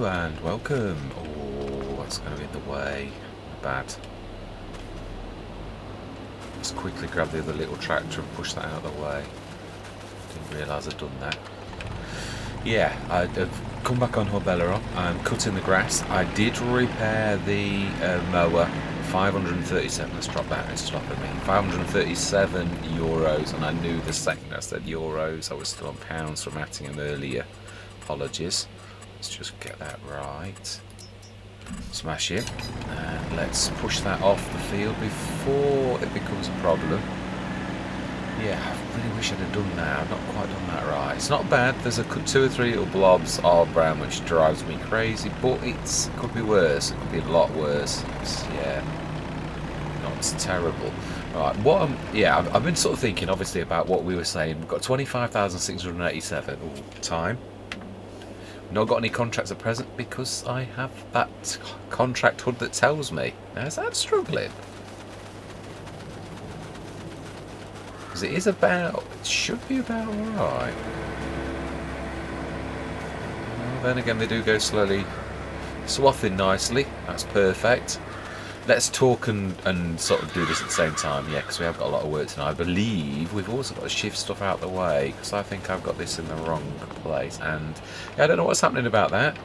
Hello and welcome. Oh, that's going to be in the way. Bad. Let's quickly grab the other little tractor and push that out of the way. Didn't realise I'd done that. Yeah, I've come back on Beyleron. I'm cutting the grass. I did repair the mower. 537. Let's drop that. It's stopping me. 537 euros, and I knew the second I said euros, I was still on pounds from atting him earlier. Apologies. Let's just get that right. Smash it, and let's push that off the field before it becomes a problem. Yeah, I really wish I'd have done that. I've not quite done that right. It's not bad. There's two or three little blobs of brown which drives me crazy, but it could be worse. It could be a lot worse. Yeah, not terrible. Right, I've been sort of thinking, obviously, about what we were saying. We've got 25,687 time. Not got any contracts at present because I have that contract HUD that tells me. Now, is that struggling? Because it should be about right. Well, then again, they do go slowly, swathing nicely. That's perfect. Let's talk and sort of do this at the same time, yeah, because we have got a lot of work tonight. I believe we've also got to shift stuff out of the way, because I think I've got this in the wrong place, and yeah, I don't know what's happening about that.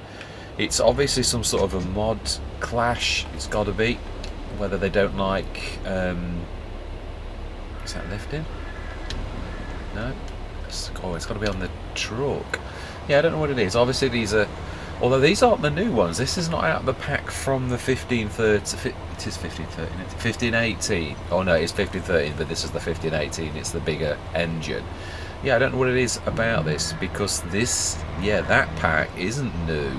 It's obviously some sort of a mod clash, it's got to be, whether they don't like, is that lifting? No? It's got to be on the truck. Yeah, I don't know what it is. Obviously these are, although these aren't the new ones, this is not out of the pack from the 1530. It is 1513. 1518. Oh no, it's 1513, but this is the 1518. It's the bigger engine. Yeah, I don't know what it is about this, because that pack isn't new.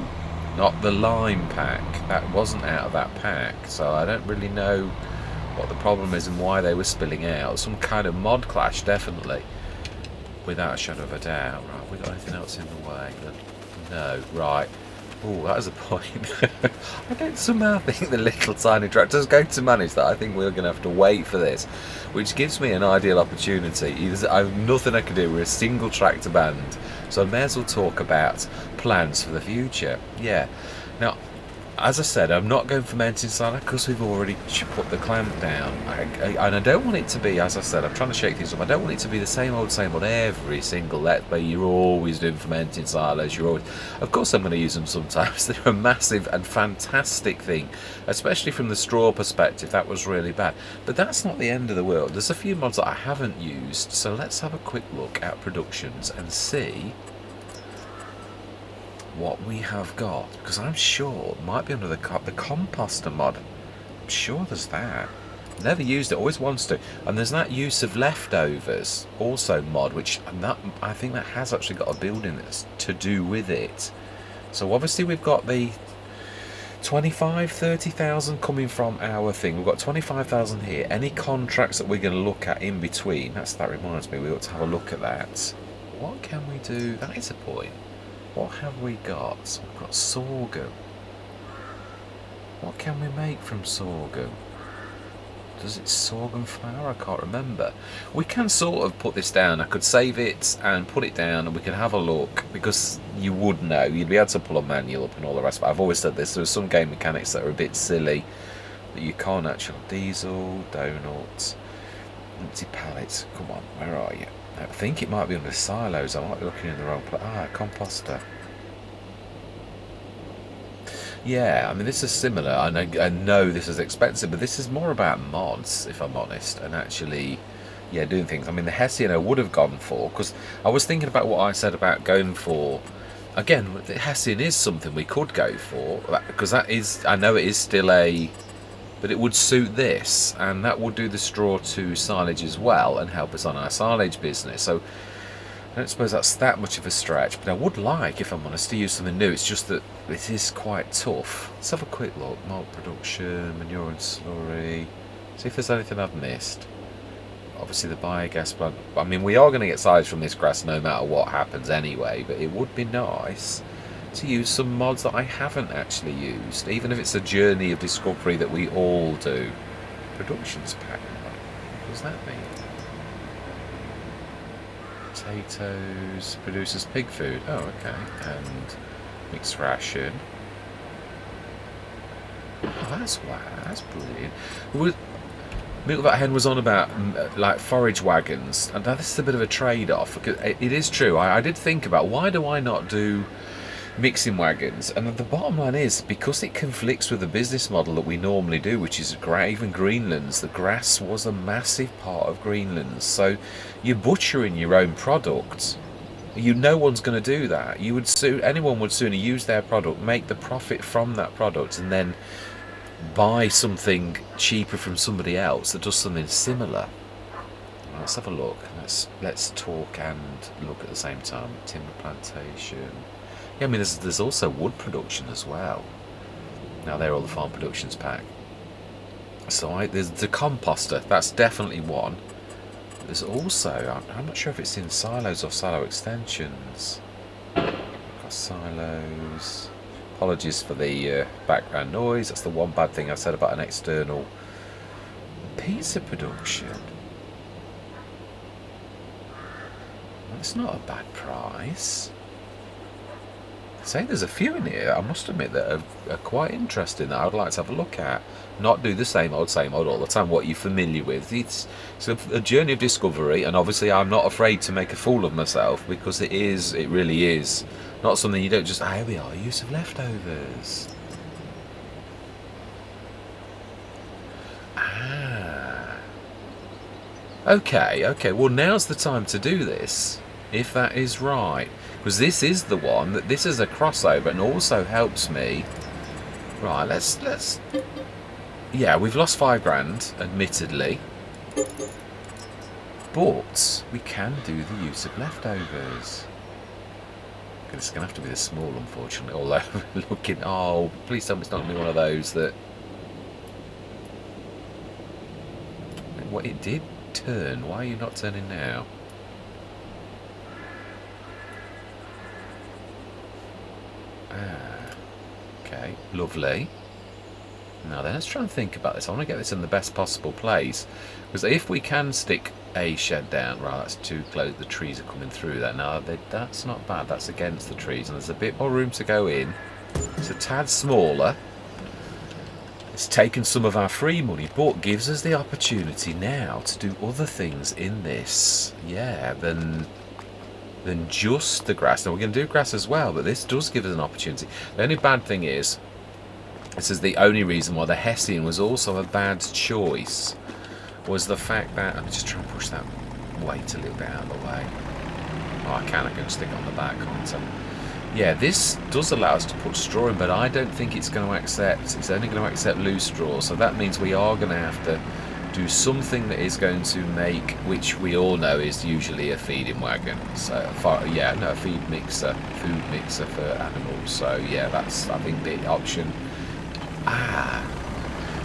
Not the lime pack. That wasn't out of that pack. So I don't really know what the problem is and why they were spilling out. Some kind of mod clash, definitely. Without a shadow of a doubt. Right, have we got anything else in the way? No, right. Oh, that is a point. I don't somehow think the little tiny tractor's going to manage that. I think we're going to have to wait for this, which gives me an ideal opportunity. I have nothing I can do. We're a single tractor band, so I may as well talk about plans for the future. Yeah. Now, as I said, I'm not going for mountain silo because we've already put the clamp down. And I don't want it to be, as I said, I'm trying to shake things up. I don't want it to be the same old every single Let's Play. You're always doing fermenting silos. Of course I'm going to use them sometimes. They're a massive and fantastic thing, especially from the straw perspective. That was really bad. But that's not the end of the world. There's a few mods that I haven't used, so let's have a quick look at productions and see what we have got, because I'm sure it might be under the composter mod. I'm sure there's that. Never used it, always wants to. And there's that use of leftovers also mod, which I think that has actually got a building that's to do with it. So obviously we've got the 30,000 coming from our thing. We've got 25,000 here. Any contracts that we're going to look at in between, that reminds me, we ought to have a look at that. What can we do? That is a point. What have we got? We've got sorghum. What can we make from sorghum? Does it sorghum flour? I can't remember. We can sort of put this down. I could save it and put it down and we can have a look, because you would know. You'd be able to pull a manual up and all the rest. But I've always said this. There's some game mechanics that are a bit silly that you can't actually. Diesel, donuts, empty pallets. Come on, where are you? I think it might be under silos. I might be looking in the wrong place. Ah, composter. Yeah, I mean, this is similar. I know this is expensive, but this is more about mods, if I'm honest, and actually, yeah, doing things. I mean, the Hessian I would have gone for, because I was thinking about what I said about going for. Again, the Hessian is something we could go for, because that is, I know it is still but it would suit this, and that would do the straw to silage as well and help us on our silage business. So I don't suppose that's that much of a stretch, but I would like, if I'm honest, to use something new. It's just that it is quite tough. Let's have a quick look. Malt production, manure and slurry. See if there's anything I've missed. Obviously the biogas plant. I mean, we are going to get silage from this grass no matter what happens anyway, but it would be nice to use some mods that I haven't actually used, even if it's a journey of discovery that we all do. Productions pack mod. What does that mean? Potatoes produces pig food. Oh, okay. And mixed ration. Oh, wow, that's brilliant. Milk That Hen was on about like forage wagons, and now this is a bit of a trade-off. Because it is true. I did think about why do I not do mixing wagons, and the bottom line is because it conflicts with the business model that we normally do, which is even Greenlands. The grass was a massive part of Greenlands, so you're butchering your own product. No one's going to do that. Anyone would sooner use their product, make the profit from that product, and then buy something cheaper from somebody else that does something similar. Let's have a look. Let's talk and look at the same time. Timber plantation. Yeah, I mean there's also wood production as well. Now they're all the farm productions pack. So there's the composter. That's definitely one. There's also, I'm not sure if it's in silos or silo extensions. Got silos. Apologies for the background noise. That's the one bad thing I said about an external pizza production. That's not a bad price. Say there's a few in here, I must admit, that are quite interesting that I would like to have a look at. Not do the same old all the time, what you're familiar with. It's a journey of discovery, and obviously I'm not afraid to make a fool of myself, because it really is not something you don't just, here we are, use of leftovers. Okay, well now's the time to do this, if that is right. Because this is the one that this is a crossover and also helps me. Right, let's. Yeah, we've lost £5 admittedly, but we can do the use of leftovers. It's gonna have to be the small, unfortunately. Although looking, oh, please tell me it's not gonna be one of those that. What it did turn? Why are you not turning now? Okay, lovely. Now then, let's try and think about this. I want to get this in the best possible place, because if we can stick a shed down, right, that's too close, the trees are coming through there. Now, that's not bad, that's against the trees, and there's a bit more room to go in. It's a tad smaller. It's taken some of our free money, but gives us the opportunity now to do other things in this, yeah, than just the grass. Now we're going to do grass as well, but this does give us an opportunity. The only bad thing is, this is the only reason why the Hessian was also a bad choice, was the fact that, let me just try and push that weight a little bit out of the way. Oh, I can just stick it on the back, can't I? Yeah, this does allow us to put straw in, but I don't think it's going to accept, it's only going to accept loose straw, so that means we are going to have to do something that is going to make, which we all know is usually a feeding wagon. So, a food mixer for animals. So yeah, that's, I think, the option.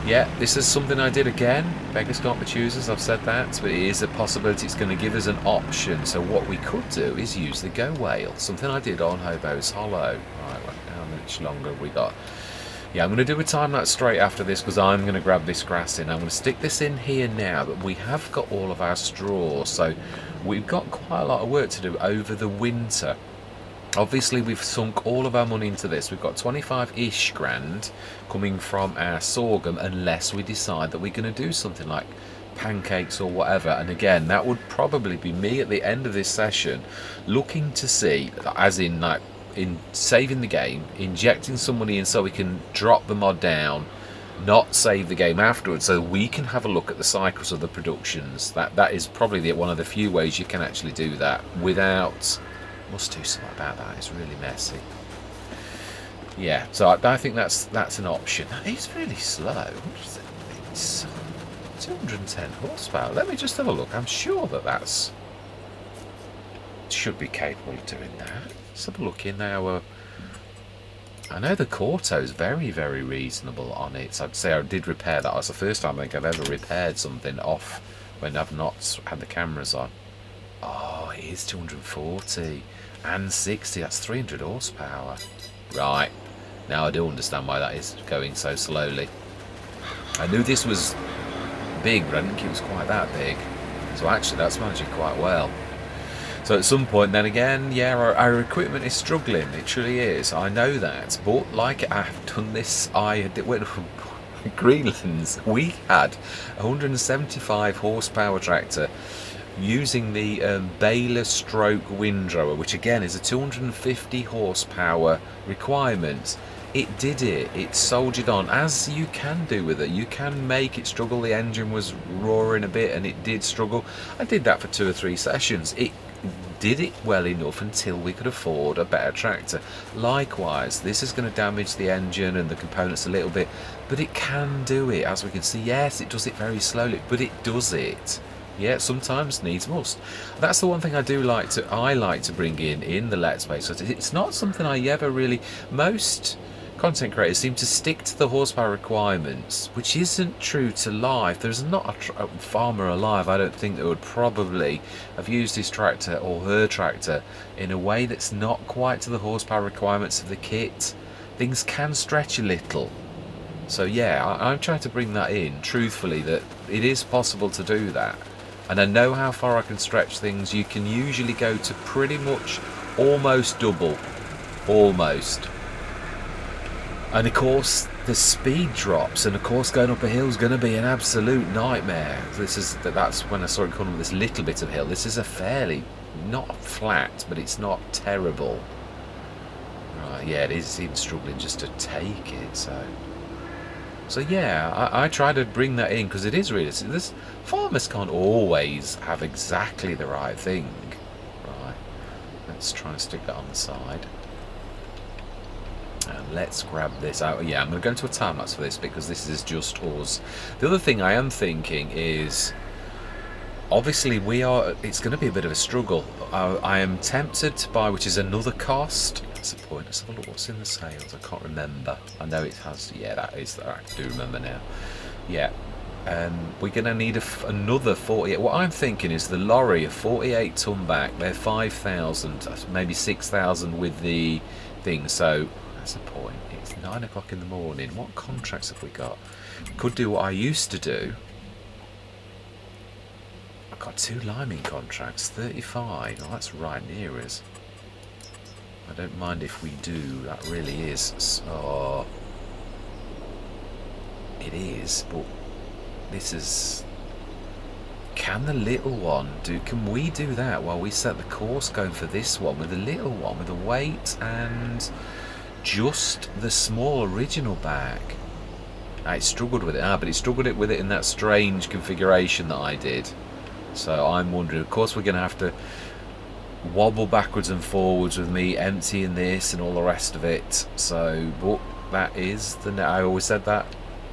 Yeah, this is something I did again. Beggars can't be choosers, I've said that, but it is a possibility. It's going to give us an option. So what we could do is use the Go Whale, something I did on Hobo's Hollow. Right, how much longer have we got? Yeah, I'm going to do a time lapse straight after this, because I'm going to grab this grass in. I'm going to stick this in here now, but we have got all of our straw, so we've got quite a lot of work to do over the winter. Obviously, we've sunk all of our money into this. We've got 25-ish grand coming from our sorghum, unless we decide that we're going to do something like pancakes or whatever. And again, that would probably be me at the end of this session looking to see, as in like in saving the game, injecting some money in so we can drop the mod down, not save the game afterwards, so we can have a look at the cycles of the productions. That is probably one of the few ways you can actually do that without. Must do something about that. It's really messy. Yeah, so I think that's an option. That is really slow. It's 210 horsepower. Let me just have a look. I'm sure that should be capable of doing that. Let's have a look in our. I know the Corto is very, very reasonable on it. So I'd say I did repair that. That's the first time I think I've ever repaired something off when I've not had the cameras on. Oh, it is 240 and 60. That's 300 horsepower. Right. Now I do understand why that is going so slowly. I knew this was big, but I didn't think it was quite that big. So actually, that's managing quite well. So at some point, then again, yeah, our equipment is struggling. It truly is. I know that. But like I've done this, Greenlands, we had a 175 horsepower tractor using the Beyleron stroke windrower, which again is a 250 horsepower requirement. It did it. It soldiered on, as you can do with it. You can make it struggle. The engine was roaring a bit and it did struggle. I did that for 2 or 3 sessions. It did it well enough until we could afford a better tractor. Likewise, this is going to damage the engine and the components a little bit, but it can do it. As we can see, yes, it does it very slowly, but it does it. Yeah, sometimes needs must. That's the one thing I like to bring in the Let's Play. So it's not something I ever really... Most content creators seem to stick to the horsepower requirements, which isn't true to life. There's not a farmer alive, I don't think, that would probably have used his tractor or her tractor in a way that's not quite to the horsepower requirements of the kit. Things can stretch a little. So yeah, I'm trying to bring that in, truthfully, that it is possible to do that. And I know how far I can stretch things. You can usually go to pretty much almost double. Almost. And of course, the speed drops, and of course going up a hill is going to be an absolute nightmare. That's when I saw it coming up this little bit of hill. This is a fairly, not flat, but it's not terrible. Right, yeah, it is even struggling just to take it, So yeah, I try to bring that in, because it is really... This, farmers can't always have exactly the right thing. Right, let's try and stick that on the side. And let's grab this out. Yeah, I'm going to go into a time lapse for this, because this is just us. The other thing I am thinking is... Obviously, it's going to be a bit of a struggle. I am tempted to buy, which is another cost. That's the point. Let's have a look what's in the sales. I can't remember. I know it has. Yeah, that is. I do remember now. Yeah. We're going to need another 48. What I'm thinking is the lorry, a 48 ton back. They're 5,000, maybe 6,000 with the thing. So that's the point. It's 9 o'clock in the morning. What contracts have we got? Could do what I used to do. I've got 2 liming contracts, 35. Oh, that's right near us. I don't mind if we do. That really is. So it is, but this is... Can the little one do... Can we do that while we set the course going for this one with the little one, with the weight and just the small original back? I struggled with it, but it struggled with it in that strange configuration that I did. So I'm wondering, of course we're going to have to wobble backwards and forwards with me emptying this and all the rest of it. So, but that is I always said that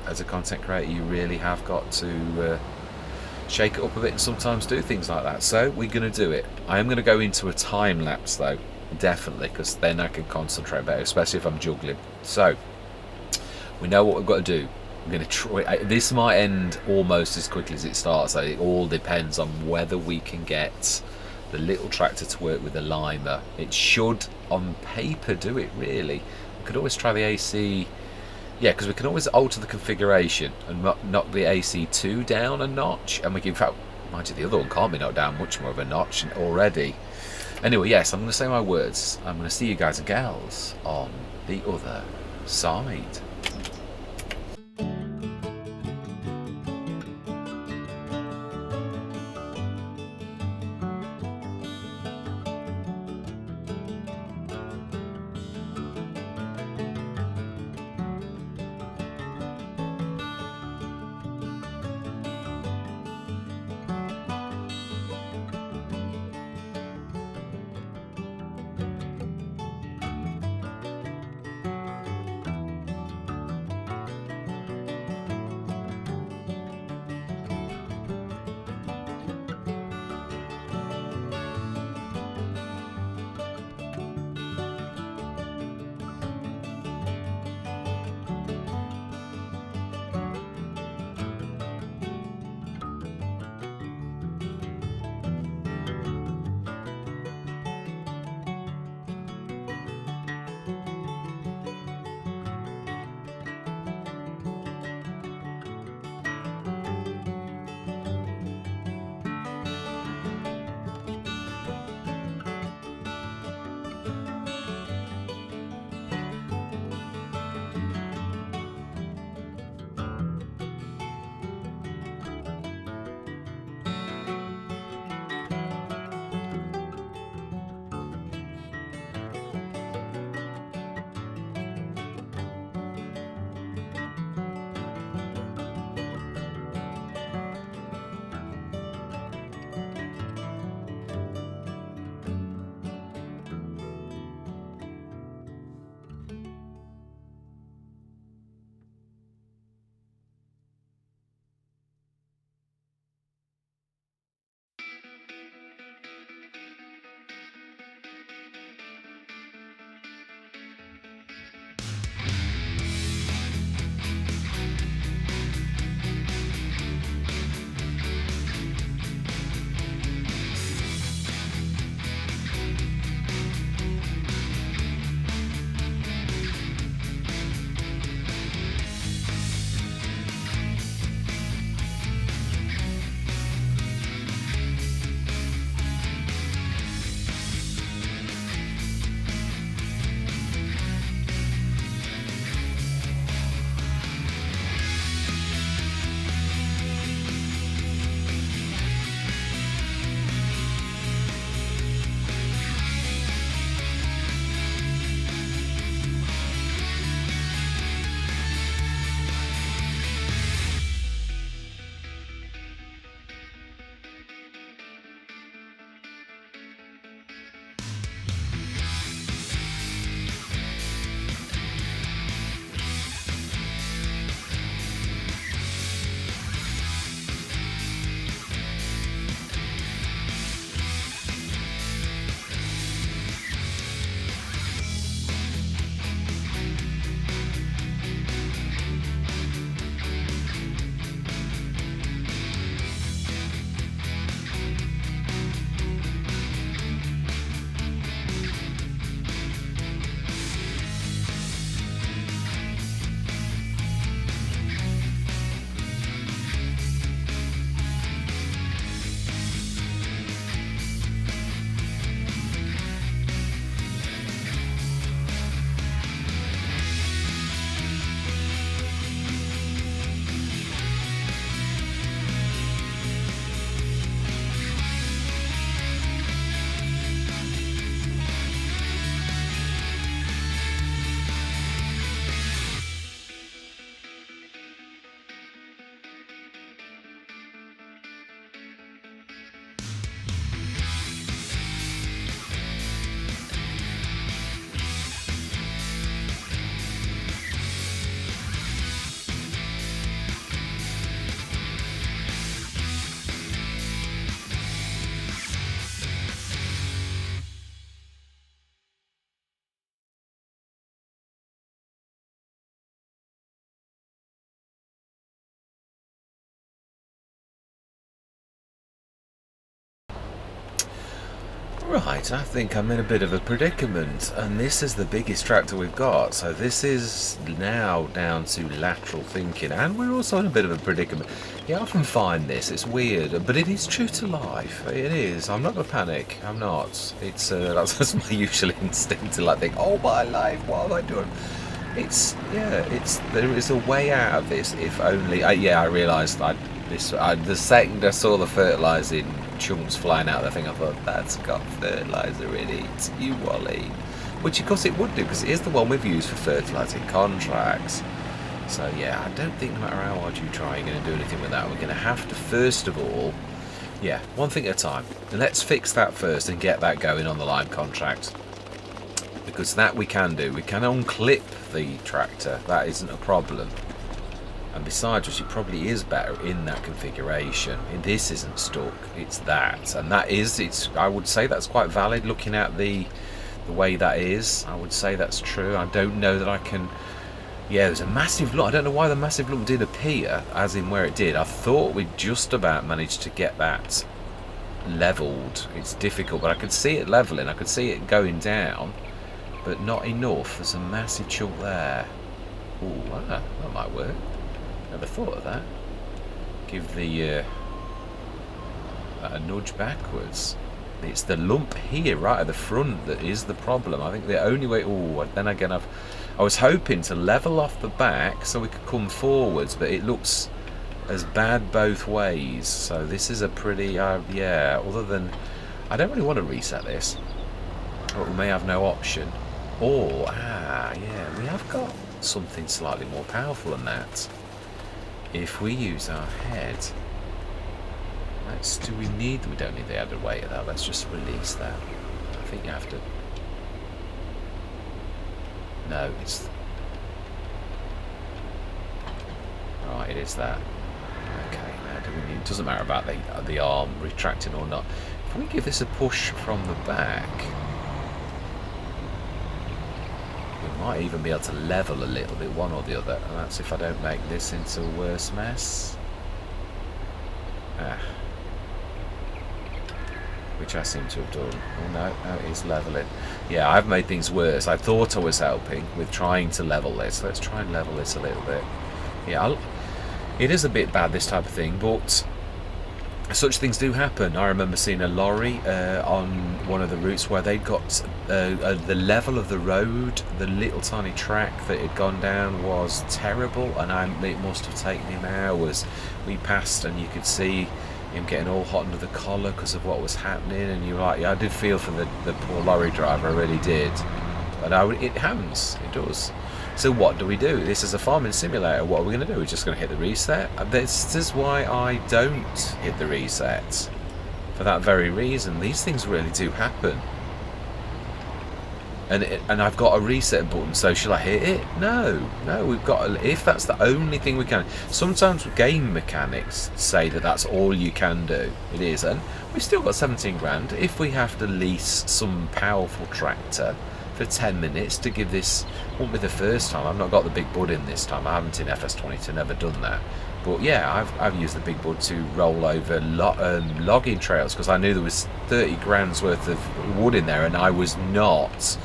as a content creator, you really have got to shake it up a bit and sometimes do things like that. So we're going to do it. I am going to go into a time lapse though, definitely, because then I can concentrate better, especially if I'm juggling. So we know what we've got to do. I'm going to try. This might end almost as quickly as it starts. So it all depends on whether we can get the little tractor to work with the limer. It should, on paper, do it really. We could always try the AC. Yeah, because we can always alter the configuration and knock the AC2 down a notch. And we can, in fact, mind you, the other one can't be knocked down much more of a notch already. Anyway, yes, I'm going to say my words. I'm going to see you guys and gals on the other side. Right, I think I'm in a bit of a predicament, and this is the biggest tractor we've got, so this is now down to lateral thinking, and we're also in a bit of a predicament. You often find this, it's weird, but it is true to life. It is. I'm not going to panic. I'm not. It's that's my usual instinct to like think, oh my life, what am I doing? There is a way out of this, if only. I realised the second I saw the fertilising chunks flying out of the thing, I thought, that's got fertiliser in it, you wally. Which of course it would do, because it is the one we've used for fertilising contracts. So yeah, I don't think no matter how hard you try, you're going to do anything with that. We're going to have to, first of all, yeah, one thing at a time. Let's fix that first and get that going on the lime contract. Because that we can do. We can unclip the tractor. That isn't a problem. And besides which, it probably is better in that configuration. And this isn't stuck. It's that. And that is, I would say that's quite valid looking at the way that is. I would say that's true. I don't know that I can... Yeah, there's a massive lump. I don't know why the massive lump did appear, as in where it did. I thought we'd just about managed to get that levelled. It's difficult, but I could see it levelling. I could see it going down, but not enough. There's a massive chunk there. Ooh, that might work. Never thought of that. Give the a nudge backwards. It's the lump here, right at the front, that is the problem. I think the only way... Oh, then again, I was hoping to level off the back so we could come forwards, but it looks as bad both ways. So this is a pretty... yeah, other than... I don't really want to reset this. Or we may have no option. Or, yeah, we have got something slightly more powerful than that. If we use our head... we don't need the added weight of that. Let's just release that. I think you have to... No, it's... Right, it is that. Okay, now it doesn't matter about the arm retracting or not. If we give this a push from the back, we might even be able to level a little bit, one or the other. And that's if I don't make this into a worse mess. Which I seem to have done. Oh no, it is levelling. Yeah, I've made things worse. I thought I was helping with trying to level this. Let's try and level this a little bit. Yeah, it is a bit bad, this type of thing, but such things do happen. I remember seeing a lorry on one of the routes where they'd got the level of the road, the little tiny track that had gone down was terrible, and it must have taken him hours. We passed and you could see him getting all hot under the collar because of what was happening, and you're like, yeah, I did feel for the poor lorry driver, I really did. But it happens, it does. So what do we do? This is a farming simulator. What are we going to do? We're just going to hit the reset? This is why I don't hit the reset. For that very reason. These things really do happen. And I've got a reset button, so shall I hit it? No, we've got if that's the only thing we can. Sometimes game mechanics say that that's all you can do. It is, and we've still got 17 grand. If we have to lease some powerful tractor for 10 minutes to give this, won't be the first time. I've not got the big bud in this time. I haven't in FS22, never done that. But yeah, I've used the big bud to roll over logging trails because I knew there was 30 grand's worth of wood in there, and I was not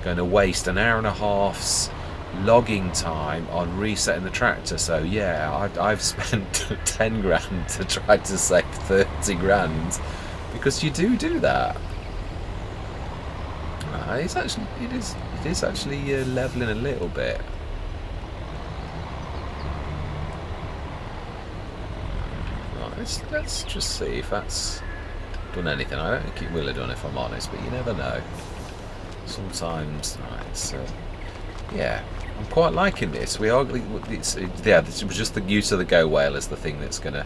going to waste an hour and a half's logging time on resetting the tractor. So yeah, I've spent 10 grand to try to save 30 grand because you do that. It is actually leveling a little bit. Right, let's just see if that's done anything. I don't think it will have done, if I'm honest, but you never know. Sometimes, right, so yeah, I'm quite liking this. This was just the use of the go whale as the thing that's gonna.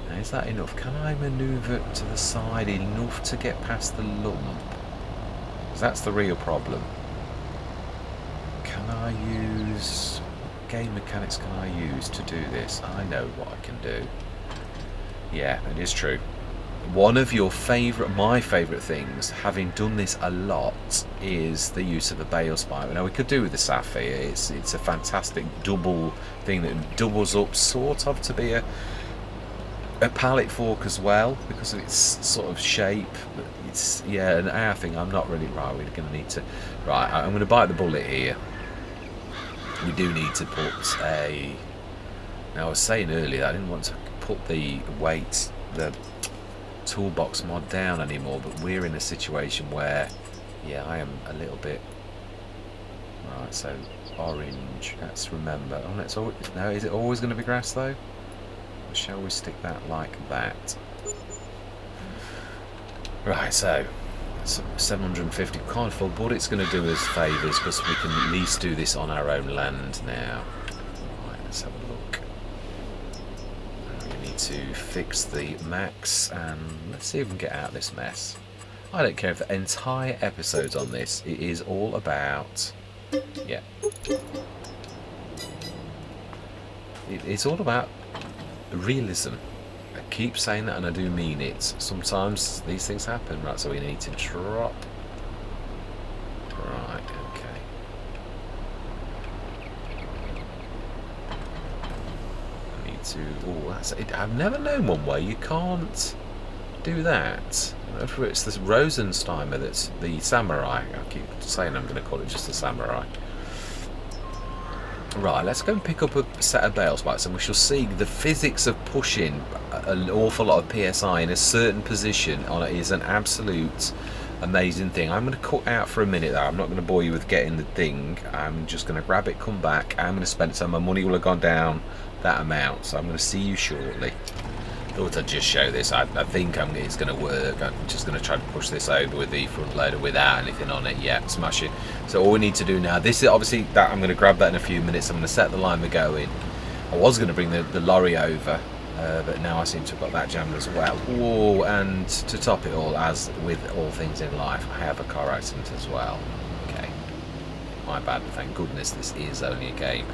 Now, is that enough? Can I manoeuvre to the side enough to get past the lump? Because that's the real problem. Can I use game mechanics? Can I use to do this? I know what I can do. Yeah, it is true. One of my favourite things, having done this a lot, is the use of the bale spike. Now we could do with the Safi. It's a fantastic double thing that doubles up sort of to be a pallet fork as well, because of its sort of shape. It's, yeah, and I think I'm not really right. We're going to need to, right. I'm going to bite the bullet here. We do need to put a. Now I was saying earlier I didn't want to put the weight, the toolbox mod down anymore, but we're in a situation where, yeah, I am a little bit. Right, so orange. Let's remember. Oh, let's always, no, is it always going to be grass though? Or shall we stick that like that? Right, so 750. Can't afford, but it's going to do us favours because we can at least do this on our own land now. Right, let's have a look. We need to fix the max and let's see if we can get out of this mess. I don't care if the entire episode's on this. It is all about, yeah. It's all about realism. I keep saying that and I do mean it. Sometimes these things happen, right? So we need to drop. Right, okay. I need to. Oh, that's it. I've never known one way you can't do that. I don't know if it's this Rosensteimer that's the samurai. I keep saying I'm going to call it just the samurai. Right, let's go and pick up a set of bale spikes and we shall see the physics of pushing an awful lot of PSI in a certain position on it is an absolute amazing thing. I'm going to cut out for a minute there. I'm not going to bore you with getting the thing. I'm just going to grab it, come back. I'm going to spend some. My money will have gone down that amount, so I'm going to see you shortly. Thought I'd just show this. I think it's going to work. I'm just going to try to push this over with the front loader without anything on it. Yeah, smash it. So all we need to do now, this is obviously that I'm going to grab that in a few minutes. I'm going to set the line we're going. I was going to bring the lorry over, but now I seem to have got that jammed as well. Whoa, and to top it all, as with all things in life, I have a car accident as well. Okay, my bad. Thank goodness this is only a game.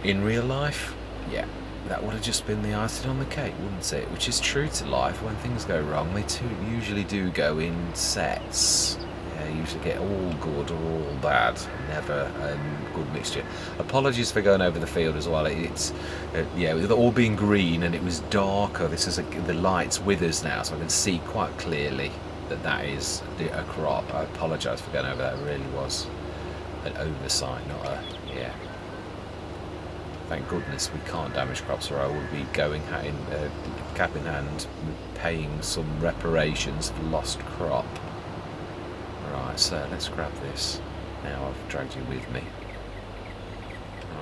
In real life, yeah. That would have just been the icing on the cake, wouldn't it? Which is true to life. When things go wrong, they usually do go in sets. Yeah, you usually get all good or all bad. Never a good mixture. Apologies for going over the field as well. It's yeah, with it all being green and it was darker. This is the light's with us now, so I can see quite clearly that is a crop. I apologise for going over that. It really was an oversight, not a yeah. Thank goodness we can't damage crops, or I would be going cap in hand, paying some reparations for lost crop. Right, so let's grab this. Now I've dragged you with me.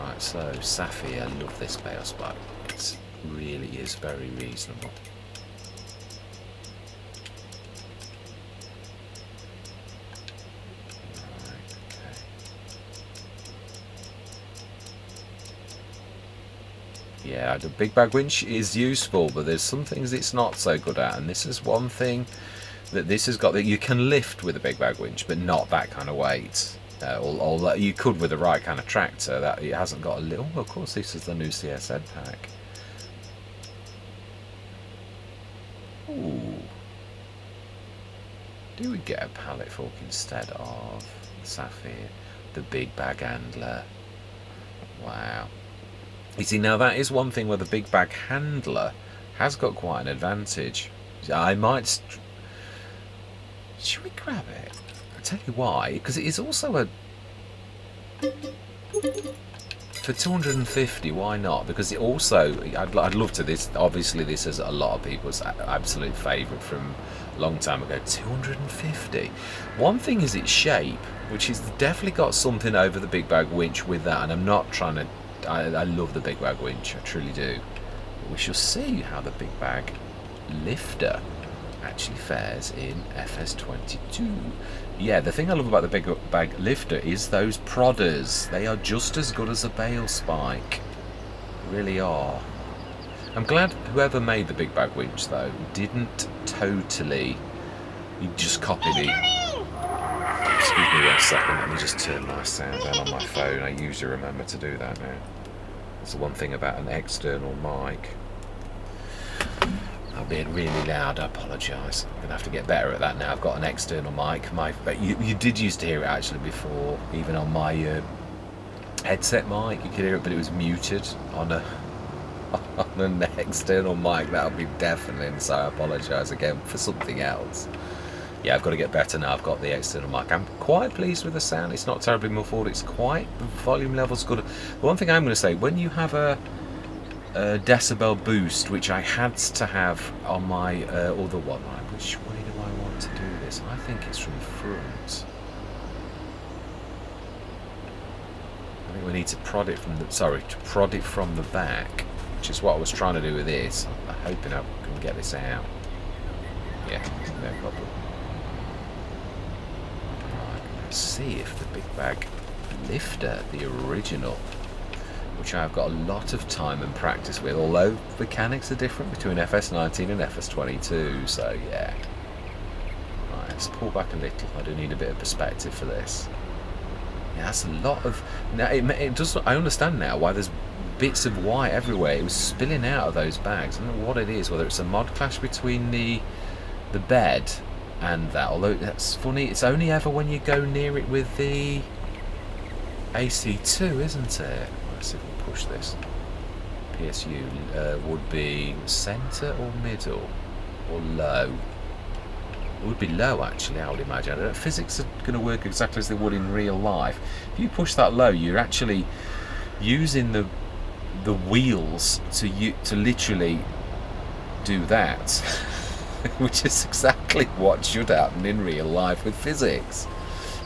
Right, so Sapphire, I love this bale spike. It really is very reasonable. Yeah, the big bag winch is useful, but there's some things it's not so good at, and this is one thing that this has got, that you can lift with a big bag winch, but not that kind of weight. Although you could with the right kind of tractor. That it hasn't got a little. Oh, of course, this is the new CSN pack. Ooh, do we get a pallet fork instead of Sapphire, the big bag handler? Wow. You see, now that is one thing where the big bag handler has got quite an advantage. I might... Should we grab it? I'll tell you why. Because it is also a... For 250, why not? Because it also... I'd love to... This obviously, this is a lot of people's absolute favourite from a long time ago. 250. One thing is its shape, which has definitely got something over the big bag winch with that. And I'm not trying to... I love the big bag winch, I truly do. But we shall see how the big bag lifter actually fares in FS22. Yeah, the thing I love about the big bag lifter is those prodders. They are just as good as a bale spike. Really are. I'm glad whoever made the big bag winch though didn't totally just copy the... Excuse me 1 second, let me just turn my sound down on my phone. I usually remember to do that now. That's the one thing about an external mic. I'm being really loud, I apologise. I'm going to have to get better at that now. I've got an external mic. But you did used to hear it actually before, even on my headset mic. You could hear it, but it was muted on an external mic. That would be deafening, so I apologise again for something else. Yeah, I've got to get better now. I've got the external mic. I'm quite pleased with the sound. It's not terribly muffled. It's quite, the volume level's good. The one thing I'm going to say, when you have a decibel boost, which I had to have on my other one, which way do I want to do this? I think it's from front. I think we need to prod it from the back, which is what I was trying to do with this. I'm hoping I can get this out. Yeah, no problem. Right, let's see if the big bag lifter, the original, which I've got a lot of time and practice with, although mechanics are different between FS19 and FS22, so yeah. Right, let's pull back a little. I do need a bit of perspective for this. Yeah, that's a lot of... Now, it does. I understand now why there's bits of white everywhere. It was spilling out of those bags. I don't know what it is, whether it's a mod clash between the bed and that, although that's funny, it's only ever when you go near it with the AC2, isn't it? Let's see if we push this. PSU would be centre or middle or low. It would be low, actually, I would imagine. I don't know, physics are going to work exactly as they would in real life. If you push that low, you're actually using the wheels to literally do that, which is exactly what should happen in real life with physics.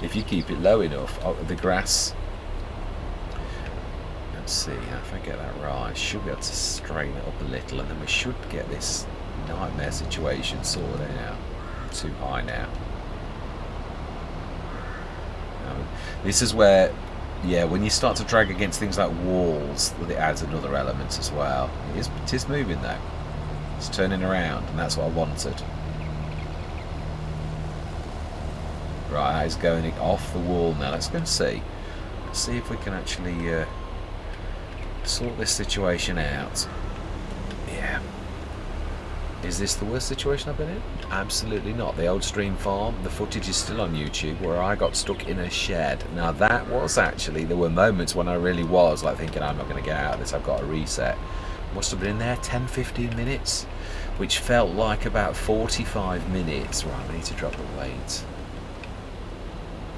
If you keep it low enough, the grass. Let's see if I get that right. I should be able to straighten it up a little, and then we should get this nightmare situation sorted out. Too high now. This is where, yeah, when you start to drag against things like walls, it adds another element as well. It is moving though. It's turning around, and that's what I wanted. Right, that is going off the wall now. Let's go and see. Let's see if we can actually sort this situation out. Yeah. Is this the worst situation I've been in? Absolutely not. The old stream farm, the footage is still on YouTube, where I got stuck in a shed. Now that was actually, there were moments when I really was like thinking, I'm not going to get out of this, I've got to reset. Must have been in there 10-15 minutes, which felt like about 45 minutes. Right, we need to drop the weight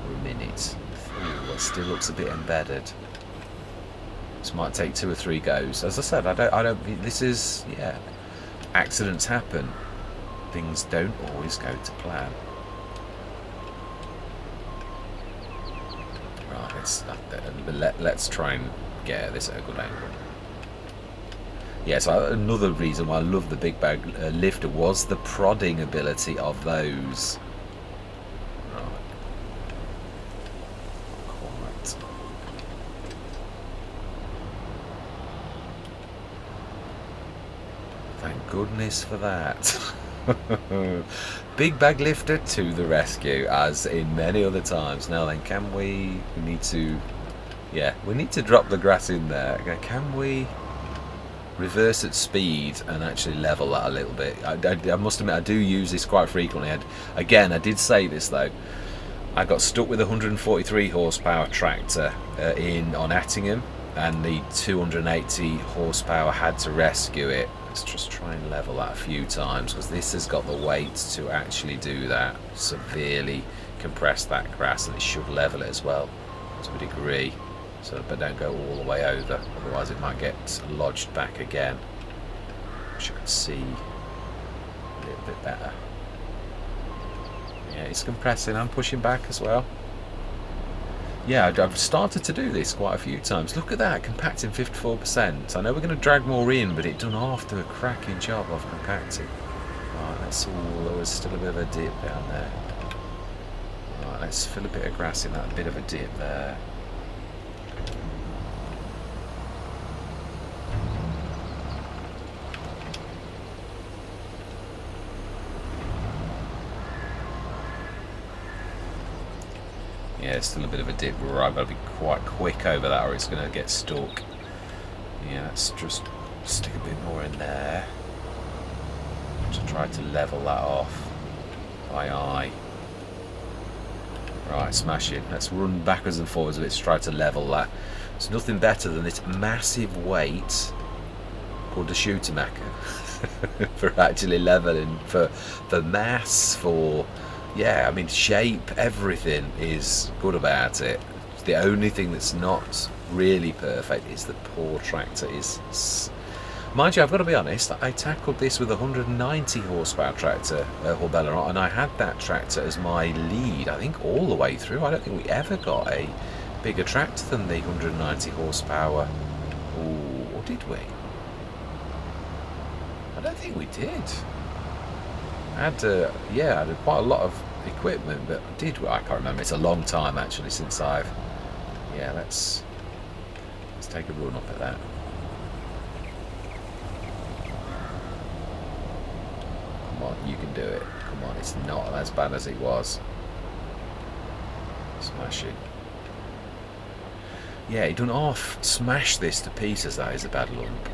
for a minute. Ooh, it still looks a bit embedded. This might take 2 or 3 goes. As I said, I don't. This is, yeah. Accidents happen. Things don't always go to plan. Right, let's try and get this at a good angle. Yeah, so another reason why I love the big bag lifter was the prodding ability of those. Right. Quite. Thank goodness for that. Big bag lifter to the rescue, as in many other times. Now then, can we need to, yeah, we need to drop the grass in there. Can we reverse at speed and actually level that a little bit? I must admit, I do use this quite frequently. Again, I did say this though, I got stuck with a 143 horsepower tractor on Attingham, and the 280 horsepower had to rescue it. Let's just try and level that a few times, because this has got the weight to actually do that, severely compress that grass, and it should level it as well to a degree, so but don't go all the way over, otherwise it might get lodged back again, which I can see a little bit better. Yeah, it's compressing and pushing back as well. Yeah, I've started to do this quite a few times. Look at that, compacting 54%. I know we're going to drag more in, but it done after a cracking job of compacting. Right, that's all. There was still a bit of a dip down there. Right, let's fill a bit of grass in that bit of a dip there. Yeah, still a bit of a dip. Right, I've got to be quite quick over that, or it's going to get stuck. Yeah, let's just stick a bit more in there to try to level that off. By eye. Right, smash it. Let's run backwards and forwards a bit to try to level that. It's nothing better than this massive weight called the shooter macker for actually leveling, for mass, for yeah, I mean, shape, everything is good about it. The only thing that's not really perfect is the poor tractor is. Mind you, I've got to be honest, I tackled this with a 190 horsepower tractor, Haut Beyleron, and I had that tractor as my lead, I think, all the way through. I don't think we ever got a bigger tractor than the 190 horsepower. Ooh, or did we? I don't think we did. I had, yeah, I had quite a lot of equipment, but did we? I can't remember. It's a long time, actually, since I've... Yeah, let's take a run up at that. Come on, you can do it. Come on, it's not as bad as it was. Smash it. Yeah, he done half smash this to pieces. That is a bad lump.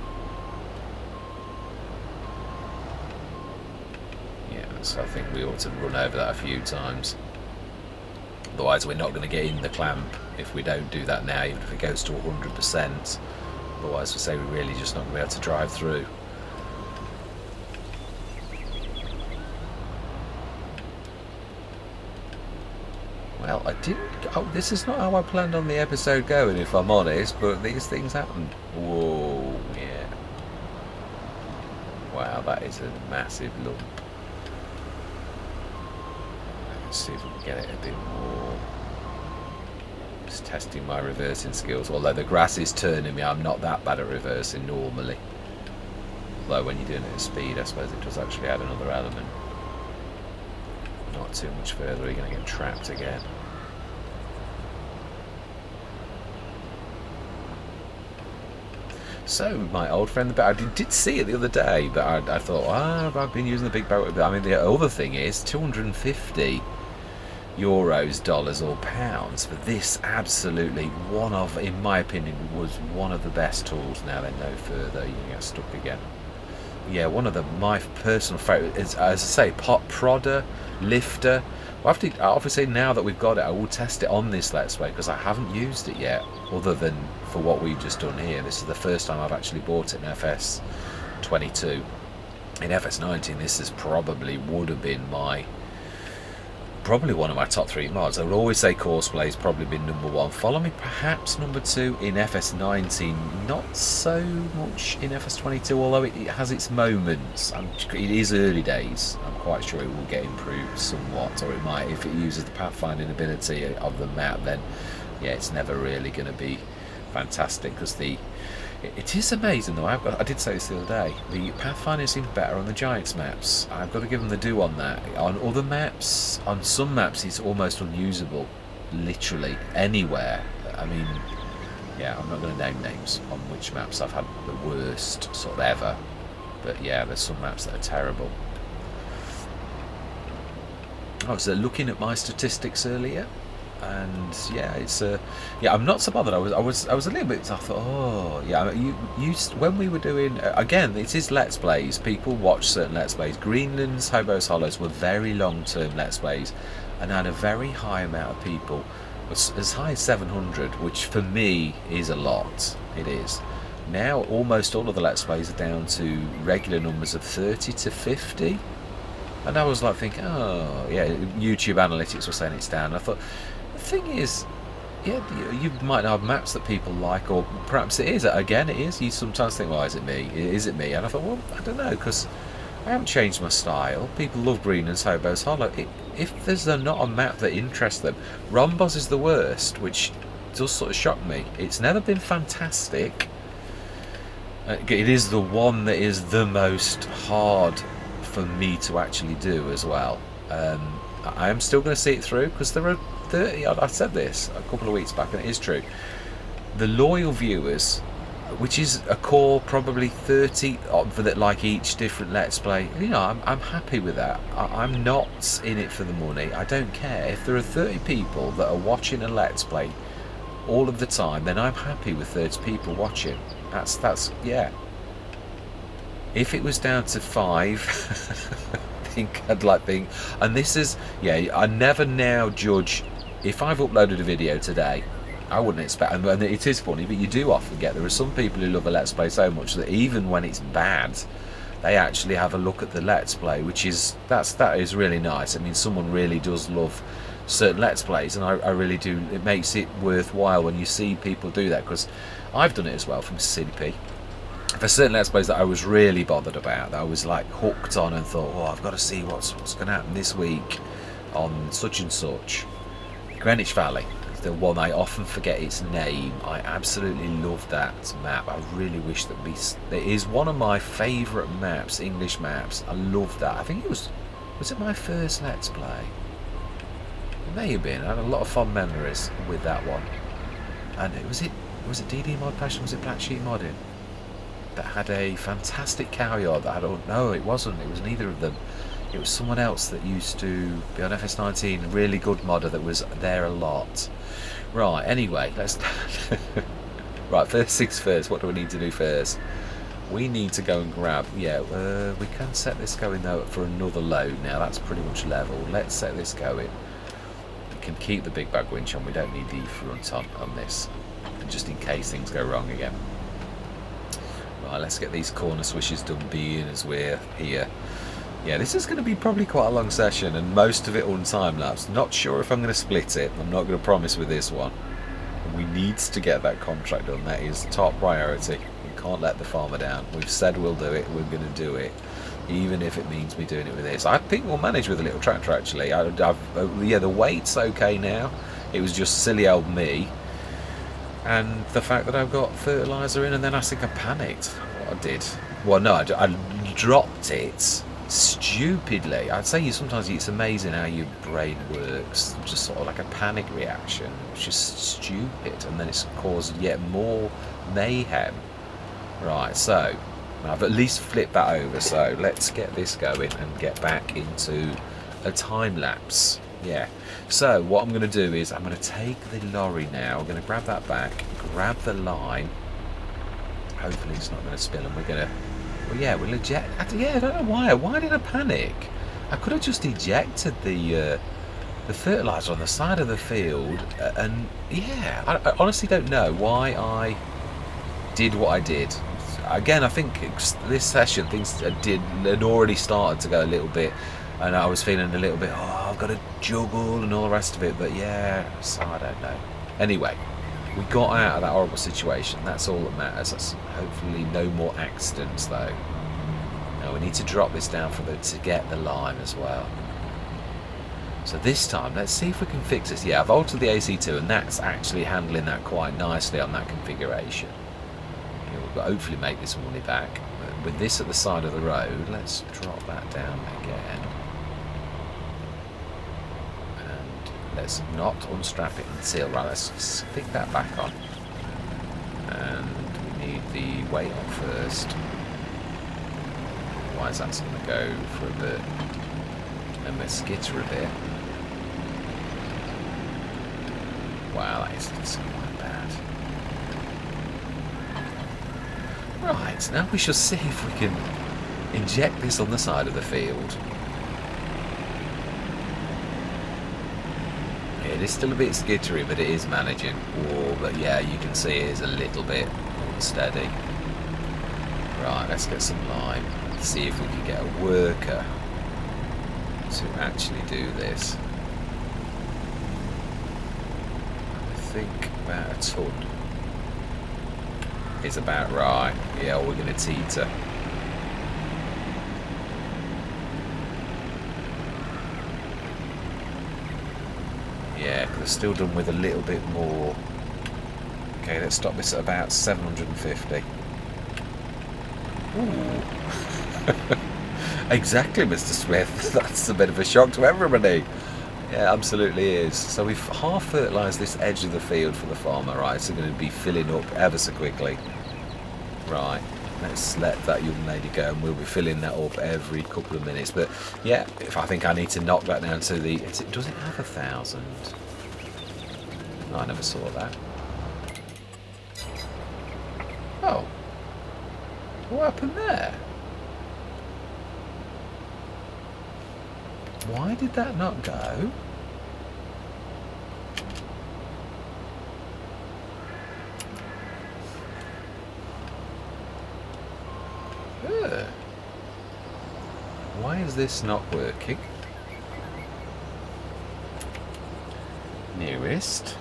Yeah, so I think we ought to run over that a few times. Otherwise, we're not going to get in the clamp if we don't do that now, even if it goes to 100%. Otherwise, we say we're really just not going to be able to drive through. Well, I didn't... Oh, this is not how I planned on the episode going, if I'm honest, but these things happen. Whoa, yeah. Wow, that is a massive lump. Let's see if we can get it a bit more. Just testing my reversing skills. Although the grass is turning me, I'm not that bad at reversing normally. Although when you're doing it at speed, I suppose it does actually add another element. Not too much further, you're going to get trapped again. So, my old friend the boat, I did see it the other day, but I thought, I've been using the big boat. I mean, the other thing is 250 euros, dollars or pounds for this. Absolutely one of, in my opinion, was one of the best tools. Now then, no further, you can get stuck again. Yeah, one of my personal favourite is, as I say, pot prodder, lifter. Well, obviously now that we've got it, I will test it on this Let's Play because I haven't used it yet, other than for what we've just done here. This is the first time I've actually bought it in FS22. In FS19, this is would have been probably one of my top 3 mods. I would always say Courseplay probably been number 1. Follow me, perhaps number 2 in FS19. Not so much in FS22, although it has its moments. It is early days. I'm quite sure it will get improved somewhat, or it might if it uses the pathfinding ability of the map. Then, yeah, it's never really going to be fantastic because it is amazing though. I did say this the other day. The pathfinding seems better on the Giants maps. I've got to give them the do on that. On other maps, on some maps, it's almost unusable, literally anywhere. I mean, yeah, I'm not going to name names on which maps I've had the worst sort of ever, but yeah, there's some maps that are terrible. I was looking at my statistics earlier. And yeah, it's yeah, I'm not so bothered. I was a little bit. I thought, oh yeah, when we were doing again, it is Let's Plays. People watch certain Let's Plays. Greenland's Hobos Hollows were very long-term Let's Plays, and had a very high amount of people, as high as 700, which for me is a lot. It is. Now almost all of the Let's Plays are down to regular numbers of 30 to 50, and I was like thinking, oh yeah, YouTube analytics were saying it's down. I thought. The thing is, yeah, you might have maps that people like, or perhaps it is. Again, it is. You sometimes think, well, is it me? Is it me? And I thought, well, I don't know, because I haven't changed my style. People love Greenland's Hobos Hollow. If there's not a map that interests them, Rhombos is the worst, which does sort of shock me. It's never been fantastic. It is the one that is the most hard for me to actually do as well. I am still going to see it through because there are 30. I said this a couple of weeks back, and it is true. The loyal viewers, which is a core probably 30 for that, like each different Let's Play. You know, I'm happy with that. I'm not in it for the money. I don't care if there are 30 people that are watching a Let's Play all of the time. Then I'm happy with 30 people watching. That's yeah. If it was down to 5. Think I'd like being, and this is, yeah, I never now judge. If I've uploaded a video today, I wouldn't expect, and it is funny, but you do often get, there are some people who love a Let's Play so much that even when it's bad, they actually have a look at the Let's Play, which is that is really nice. I mean, someone really does love certain Let's Plays, and I really do. It makes it worthwhile when you see people do that, because I've done it as well from CDP. For certain Let's Plays that I was really bothered about, that I was like hooked on and thought, oh, I've got to see what's going to happen this week on such and such. Greenwich Valley, the one I often forget its name. I absolutely love that map. I really wish that it is one of my favourite maps, English maps. I love that. I think it was it my first Let's Play? It may have been. I had a lot of fond memories with that one. And was it DD Mod Passion? Was it Black Sheep Modding? That had a fantastic cow yard that had, oh no, it wasn't, it was neither of them. It was someone else that used to be on FS19, a really good modder that was there a lot. Right, anyway, let's right, first things first, what do we need to do first? We need to go and grab, we can set this going though for another load now. That's pretty much level. Let's set this going. We can keep the big bag winch on, we don't need the front on this, just in case things go wrong again. Right, let's get these corner swishes done, being as we're here. Yeah, this is going to be probably quite a long session, and most of it on time-lapse. Not sure if I'm going to split it. I'm not going to promise with this one. We need to get that contract done. That is top priority. We can't let the farmer down. We've said we'll do it. We're going to do it, even if it means me doing it with this. I think we'll manage with a little tractor, actually. Yeah, the weight's okay now. It was just silly old me. And the fact that I've got fertiliser in, and then I think I panicked what I did. Well, no, I dropped it stupidly. I'd say sometimes it's amazing how your brain works. Just sort of like a panic reaction. It's just stupid, and then it's caused yet more mayhem. Right, so I've at least flipped that over. So let's get this going and get back into a time lapse. Yeah, so what I'm going to do is I'm going to take the lorry now. I'm going to grab that back, grab the line. Hopefully it's not going to spill, and we're going to, well, yeah, we'll eject. Yeah, I don't know why. Why did I panic? I could have just ejected the fertiliser on the side of the field, and yeah, I honestly don't know why I did what I did. Again, I think this session things had already started to go a little bit. And I was feeling a little bit, oh, I've got to juggle and all the rest of it. But yeah, so I don't know. Anyway, we got out of that horrible situation. That's all that matters. That's hopefully no more accidents, though. Now we need to drop this down to get the lime as well. So this time, let's see if we can fix this. Yeah, I've altered the AC2, and that's actually handling that quite nicely on that configuration. We'll hopefully make this money back. But with this at the side of the road, let's drop that down again. Let's not unstrap it until, right, let's stick that back on. And we need the weight on first. Otherwise that's going to go for a bit. And let's skitter a bit. Wow, that is quite bad. Right, now we shall see if we can inject this on the side of the field. It is still a bit skittery, but it is managing. Whoa, but yeah, you can see it is a little bit unsteady. Right, let's get some lime. See if we can get a worker to actually do this. I think about a ton is about right. Yeah, we're going to teeter. Yeah, because it's still done with a little bit more. Okay, let's stop this at about 750. Ooh. Exactly, Mr. Smith. That's a bit of a shock to everybody. Yeah, absolutely is. So we've half fertilised this edge of the field for the farmer, right? So we're going to be filling up ever so quickly. Right, let's let that young lady go, and we'll be filling that up every couple of minutes. But yeah, if I think I need to knock that down to the... does it have 1,000? Oh, I never saw that. Oh. What happened there? Why did that not go? Why is this not working? Nearest.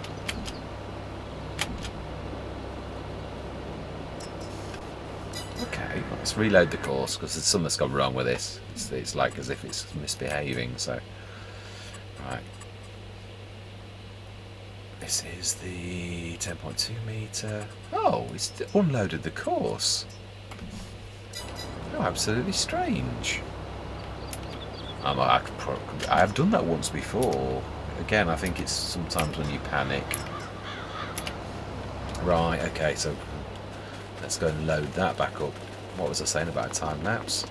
Okay, let's reload the course because something's gone wrong with this. It's like as if it's misbehaving. So, right. This is the 10.2 metre. Oh, it's unloaded the course. Oh, absolutely strange. I have done that once before. Again, I think it's sometimes when you panic. Right, okay, so let's go and load that back up. What was I saying about time lapse?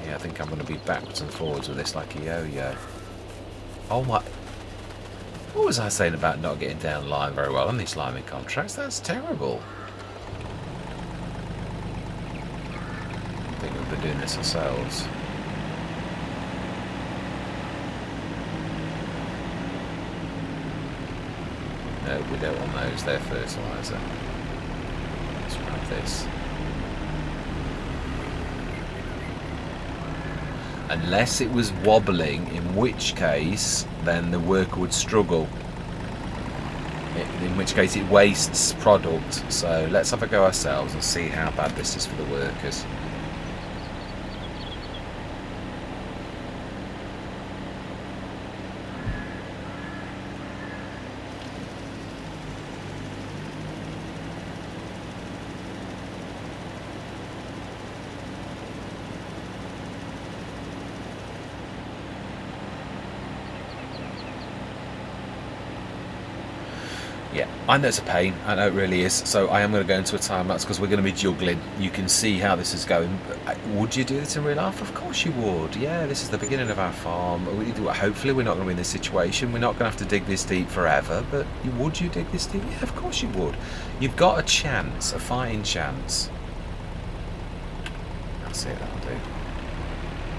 Yeah, I think I'm going to be backwards and forwards with this like a yo-yo. Oh my... What was I saying about not getting down line very well on these liming contracts? That's terrible. I think we'll be doing this ourselves. No, we don't want those. They're fertiliser. Let's grab this. Unless it was wobbling, in which case then the worker would struggle. In which case it wastes product. So let's have a go ourselves and see how bad this is for the workers. Yeah, I know it's a pain, I know it really is, so I am going to go into a time lapse because we're going to be juggling. You can see how this is going. Would you do this in real life? Of course you would. Yeah, this is the beginning of our farm. Hopefully we're not going to be in this situation. We're not going to have to dig this deep forever, but would you dig this deep? Yeah, of course you would. You've got a chance, a fighting chance. That's it, that'll do.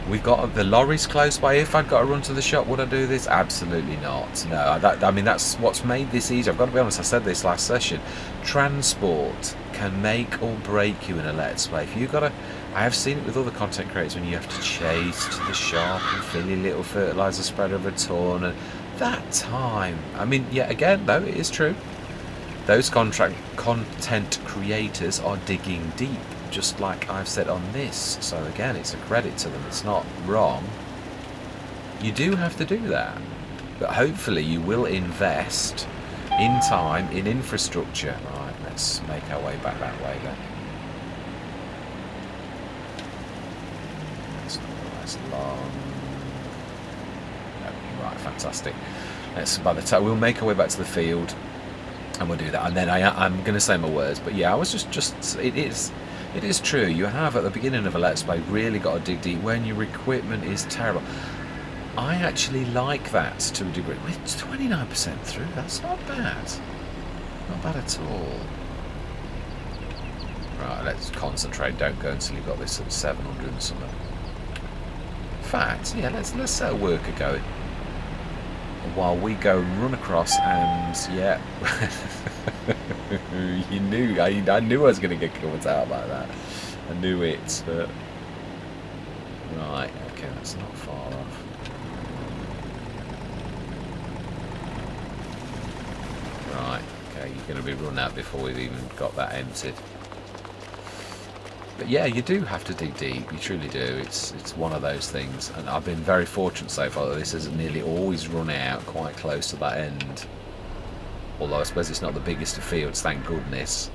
We've got the lorries close by. If I'd got to run to the shop, would I do this? Absolutely not. No, I mean, that's what's made this easy. I've got to be honest, I said this last session. Transport can make or break you in a Let's Play. If you've got to, I have seen it with other content creators when you have to chase to the shop and fill your little fertiliser spreader of a ton. And that time, I mean, yeah, again, though, it is true. Those content creators are digging deep, just like I've said on this. So again, it's a credit to them. It's not wrong. You do have to do that, but hopefully you will invest in time, in infrastructure. Right, let's make our way back that way then. That's long. No, right, fantastic. Let's, by the time we'll make our way back to the field, and we'll do that. And then I'm going to say my words, but yeah, I was just it is true. You have at the beginning of a Let's Play really got to dig deep when your equipment is terrible. I actually like that to a degree. With 29% through, that's not bad. Not bad at all. Right, let's concentrate. Don't go until you've got this at 700 and something. In fact, yeah, let's set a worker going. While we go run across and yeah, you knew I knew I was going to get caught out like that. I knew it, but right, okay, that's not far off. Right, okay, you're going to be run out before we've even got that emptied. But yeah, you do have to dig deep. You truly do. It's one of those things, and I've been very fortunate so far that this has nearly always run out quite close to that end. Although I suppose it's not the biggest of fields, thank goodness.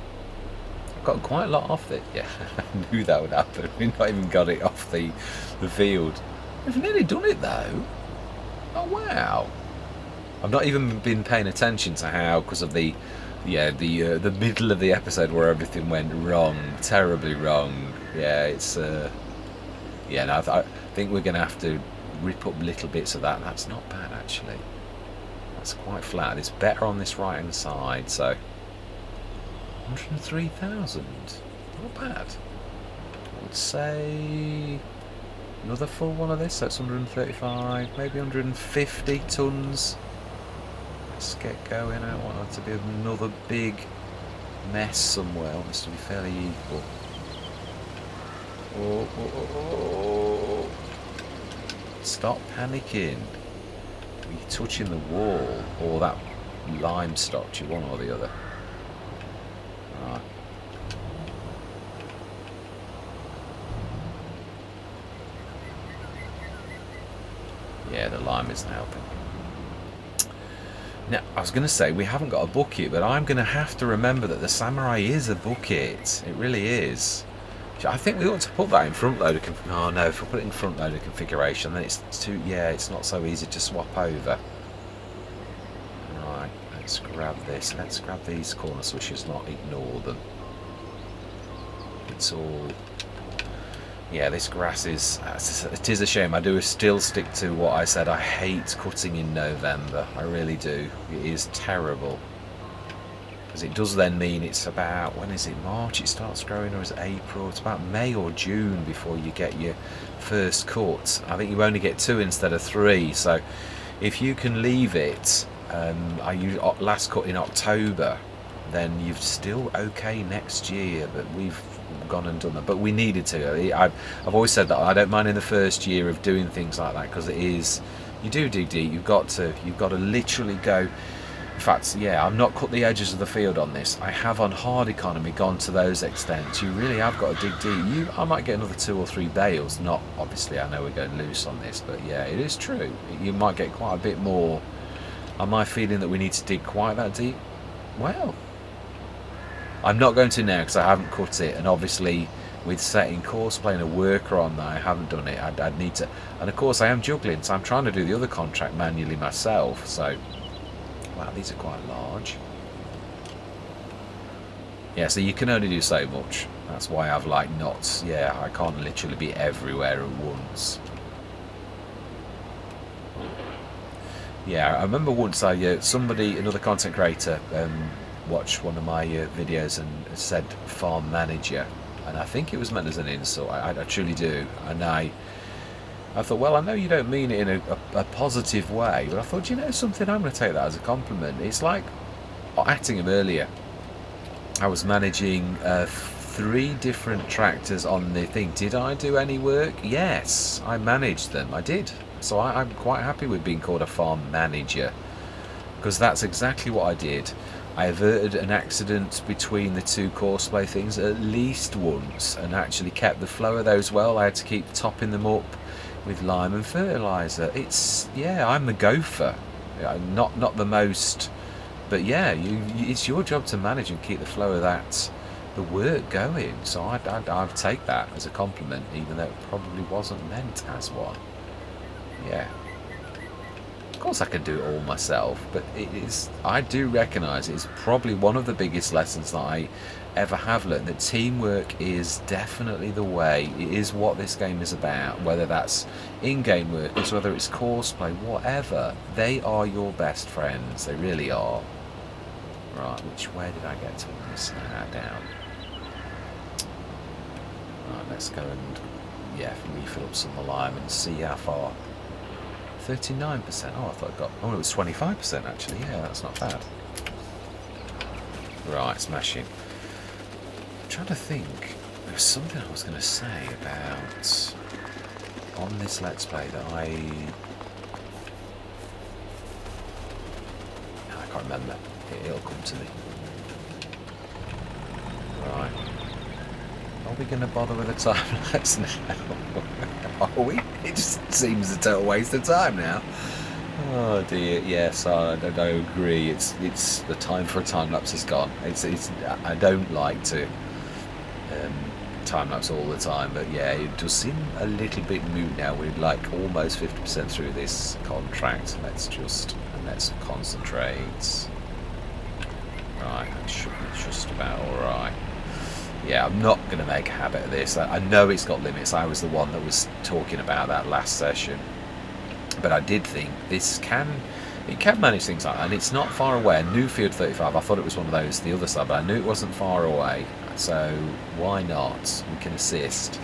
I've got quite a lot off it. Yeah, I knew that would happen. We've not even got it off the field. We've nearly done it though. Oh wow! I've not even been paying attention to how, because of the middle of the episode where everything went wrong, terribly wrong. Yeah, it's yeah. No, I think we're going to have to rip up little bits of that. That's not bad actually. That's quite flat. It's better on this right hand side. So 103,000. Not bad. I would say another full one of this. So it's 135, maybe 150 tons. Let's get going. I don't want it to be another big mess somewhere. I want this to be fairly equal. Oh, oh, oh, oh. Stop panicking. You're touching the wall, or that lime stopped you, one or the other. Right. Yeah, the lime isn't helping. Now, I was going to say we haven't got a bucket, but I'm going to have to remember that the Samurai is a bucket. It really is. I think we ought to put that in front loader. Oh no, if we put it in front loader configuration, then it's too. Yeah, it's not so easy to swap over. Right, let's grab this. Let's grab these corner swishers, not ignore them. It's all. Yeah, this grass is. It is a shame. I do still stick to what I said. I hate cutting in November. I really do. It is terrible. Because it does then mean it's about, when is it, March it starts growing, or is it April? It's about May or June before you get your first cut. I think you only get 2 instead of 3, so if you can leave it, I use last cut in October, then you're still okay next year. But we've gone and done that, but we needed to. I've always said that I don't mind in the first year of doing things like that, because it is, you do dig deep. You've got to literally go. In fact, yeah, I've not cut the edges of the field on this. I have on hard economy gone to those extents. You really have got to dig deep. I might get another 2 or 3 bales. Not, obviously, I know we're going loose on this, but yeah, it is true. You might get quite a bit more. Am I feeling that we need to dig quite that deep? Well, I'm not going to now because I haven't cut it, and obviously with setting course playing a worker on that, I haven't done it. I'd need to, and of course I am juggling, so I'm trying to do the other contract manually myself. So wow, these are quite large. Yeah, so you can only do so much. That's why I've like knots. Yeah, I can't literally be everywhere at once. Yeah, I remember once somebody, another content creator, watched one of my videos and said farm manager, and I think it was meant as an insult. I truly do. And I thought, well, I know you don't mean it in a positive way, but I thought, you know something, I'm going to take that as a compliment. It's like Attingham earlier. I was managing 3 different tractors on the thing. Did I do any work? Yes, I managed them. I did. So I'm quite happy with being called a farm manager, because that's exactly what I did. I averted an accident between the 2 courseplay things at least once, and actually kept the flow of those well. I had to keep topping them up with lime and fertiliser. It's, yeah, I'm the gopher. Not the most, but yeah, it's your job to manage and keep the flow of the work going. So I'd take that as a compliment, even though it probably wasn't meant as one. Yeah. Of course I can do it all myself, but I do recognise it's probably one of the biggest lessons that I ever have learned, that teamwork is definitely the way. It is what this game is about, whether that's in-game workers, whether it's courseplay, whatever. They are your best friends, they really are. Right, where did I get to on this? Down. Right, let's go and, yeah, refill up some of the lime and see how far. 39%. Oh, I thought I got. Oh, it was 25% actually. Yeah, that's not bad. Right, smashing. I'm trying to think. There was something I was going to say about on this Let's Play that I can't remember. It'll come to me. Right. Are we going to bother with a time lapse now? Are we? It just seems a total waste of time now. Oh dear. Yes, I agree. It's the time for a time lapse is gone. I don't like to time lapse all the time, but yeah, it does seem a little bit moot now. We're like almost 50% through this contract. Let's concentrate. Right, that should be just about alright. Yeah, I'm not going to make a habit of this. I know it's got limits. I was the one that was talking about that last session. But I did think it can manage things like that. And it's not far away. Newfield 35, I thought it was one of those, the other side, but I knew it wasn't far away. So why not? We can assist.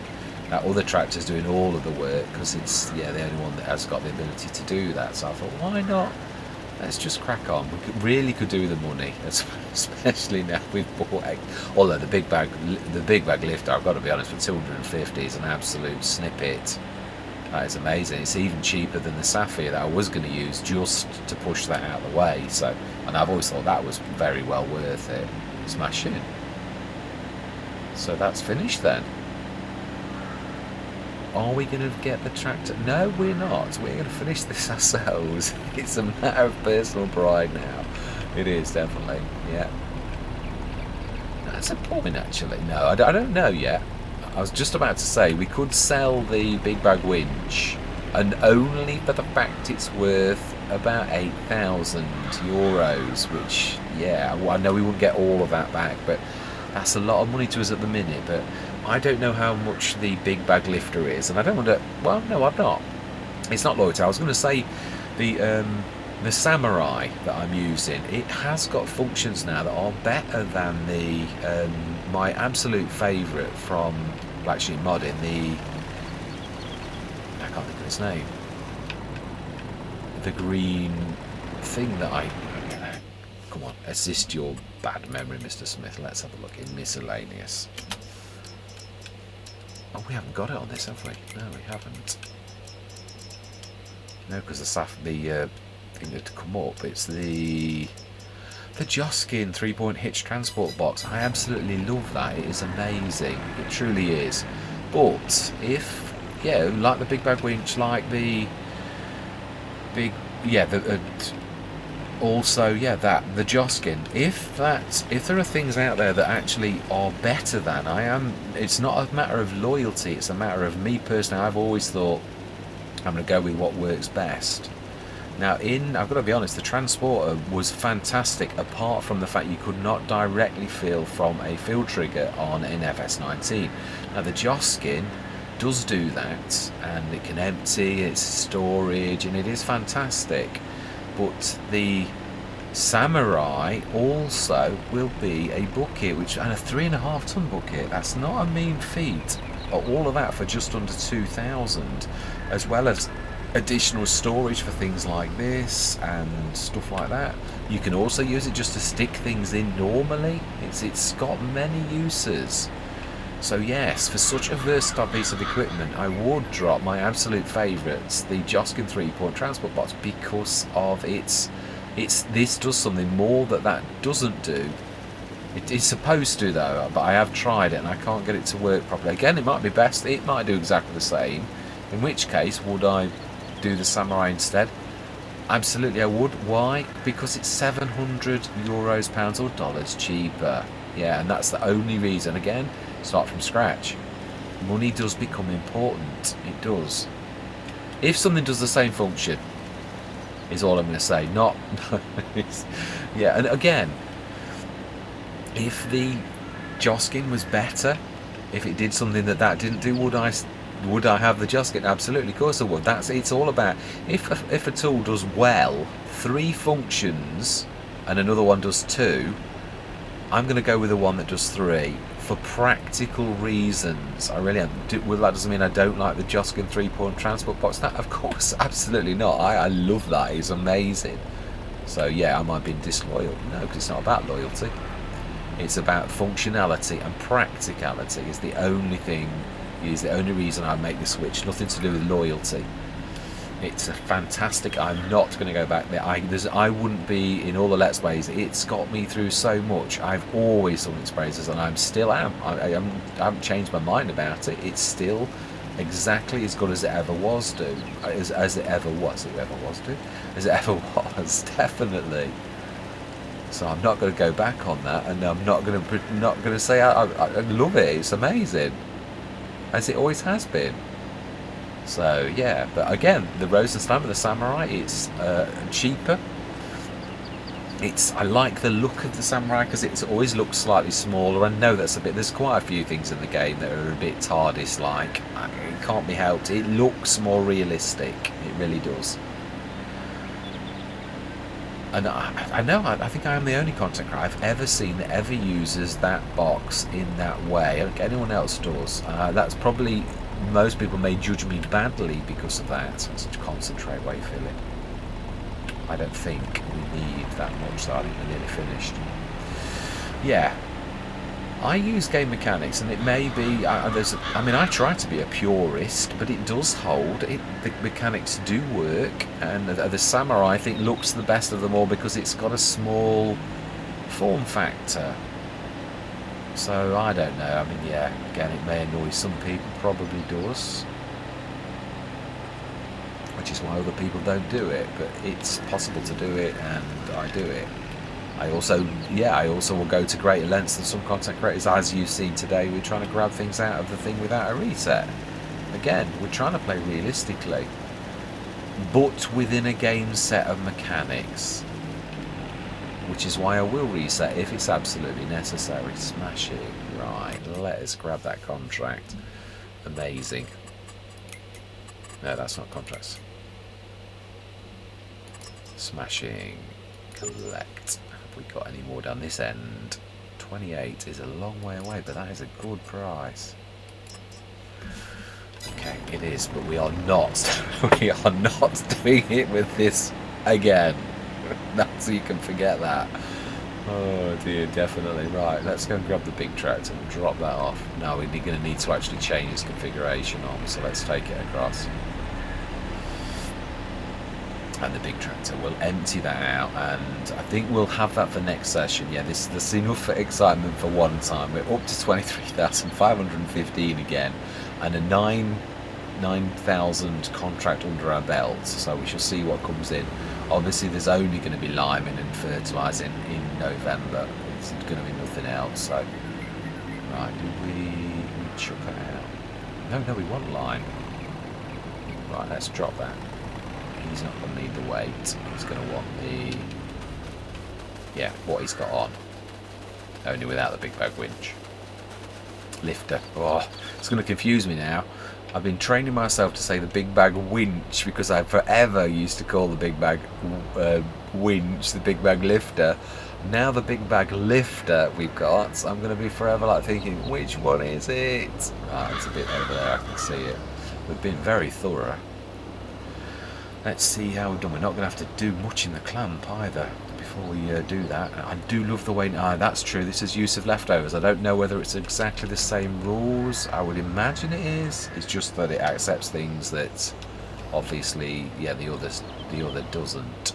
That other tractor's doing all of the work because it's, yeah, the only one that has got the ability to do that. So I thought, why not let's just crack on. We really could do the money, especially now we've bought. Although the big bag lifter, I've got to be honest, for 250 is an absolute snippet. That is amazing. It's even cheaper than the Sapphire that I was going to use just to push that out of the way. So, and I've always thought that was very well worth it. Smash in. So that's finished then. Are we going to get the tractor? No, we're not. We're going to finish this ourselves. It's a matter of personal pride now. It is, definitely. Yeah. That's a point, actually. No, I don't know yet. I was just about to say we could sell the big bag winch, and only for the fact it's worth about €8,000, which, yeah, well, I know we wouldn't get all of that back, but that's a lot of money to us at the minute. But I don't know how much the big bag lifter is, and I don't want to. Well, no, I'm not. It's not loyalty. I was going to say the Samurai that I'm using. It has got functions now that are better than the my absolute favourite from actually modding, the, I can't think of his name, the green thing that I, come on, assist your bad memory, Mr. Smith. Let's have a look in miscellaneous. Oh, we haven't got it on this, have we? No, we haven't. No, because the thing had come up. It's the Joskin 3-point hitch transport box. I absolutely love that. It is amazing. It truly is. But if, yeah, like the big bag winch, like the big, yeah, also, yeah, the Joskin. If there are things out there that actually are better than it's not a matter of loyalty. It's a matter of me personally. I've always thought I'm going to go with what works best. Now, I've got to be honest, the transporter was fantastic, apart from the fact you could not directly feel from a field trigger on an FS19. Now, the Joskin does do that, and it can empty, it's storage, and it is fantastic. But the Samurai also will be a bucket, and a 3.5 ton bucket. That's not a mean feat. All of that for just under 2,000, as well as additional storage for things like this and stuff like that. You can also use it just to stick things in normally. It's got many uses. So yes, for such a versatile piece of equipment, I would drop my absolute favourites, the Joskin 3-point transport box, because of this does something more that doesn't do. It's supposed to, though, but I have tried it and I can't get it to work properly. Again, it might be best, it might do exactly the same, in which case would I do the Samurai instead? Absolutely I would. Why? Because it's €700, pounds or dollars cheaper. Yeah, and that's the only reason. Again, start from scratch. Money does become important. It does. If something does the same function, is all I'm going to say. Not yeah, and again, if the Joskin was better, if it did something that didn't do, would I have the Joskin? Absolutely, of course I would. It's all about, if a tool does well 3 functions and another one does 2, I'm going to go with the one that does 3 for practical reasons. I really am. Well, that doesn't mean I don't like the Joskin 3-point transport box. That, of course, absolutely not. I love that. It's amazing. So yeah, am I being disloyal? No, because it's not about loyalty. It's about functionality and practicality. Is the only reason I make the switch. Nothing to do with loyalty. It's a fantastic. I'm not going to go back there. I wouldn't be in all the Let's Plays. It's got me through so much. I've always done its praises, and I haven't changed my mind about it. It's still exactly as good as it ever was. As it ever was, definitely. So I'm not going to go back on that, and I'm not going to say I love it. It's amazing, as it always has been. So yeah, but again, the Rose and Slam of the Samurai, it's cheaper. I like the look of the Samurai because it always looks slightly smaller. I know there's quite a few things in the game that are a bit TARDIS-like. It can't be helped. It looks more realistic. It really does. And I think I am the only content creator I've ever seen that ever uses that box in that way. I don't think anyone else does. That's probably, most people may judge me badly because of that. Let's concentrate. Wait, feeling. I don't think we need that much, so I think we're nearly finished. Yeah. I use game mechanics, and it may be. I mean, I try to be a purist, but it does hold. The mechanics do work, and the Samurai, I think, looks the best of them all because it's got a small form factor. So I don't know. I mean, yeah, again, it may annoy some people. Probably does, which is why other people don't do it. But it's possible to do it, and I do it. I also will go to greater lengths than some content creators. As you've seen today, we're trying to grab things out of the thing without a reset. Again, we're trying to play realistically, but within a game set of mechanics, which is why I will reset if it's absolutely necessary. Smash it. Right, let us grab that contract. Amazing. No, that's not contracts. Smashing. Collect. Have we got any more down this end? 28 is a long way away, but that is a good price. Okay, it is, but we are not. We are not doing it with this again. That's, you can forget that. Oh dear, definitely. Right, let's go and grab the big tractor and drop that off. Now we're going to need to actually change this configuration on, so let's take it across. And the big tractor, we'll empty that out, and I think we'll have that for next session. Yeah, there's enough excitement for one time. We're up to 23,515 again, and a 9,000 contract under our belt, so we shall see what comes in. Obviously there's only going to be liming and fertilising in November. It's going to be nothing else. So right, do we chuck it out? No, we want lime. Right, let's drop that. He's not going to need the weight. He's going to want the, yeah, what he's got on. Only without the big bag winch. Lifter. Oh, it's going to confuse me now. I've been training myself to say the big bag winch because I forever used to call the big bag winch the big bag lifter. Now the big bag lifter we've got, so I'm going to be forever like thinking, which one is it? Ah, it's a bit over there, I can see it. We've been very thorough. Let's see how we've done. We're not going to have to do much in the clamp either before we do that. I do love the way... that's true. This is use of leftovers. I don't know whether it's exactly the same rules. I would imagine it is. It's just that it accepts things that obviously, yeah, the other doesn't.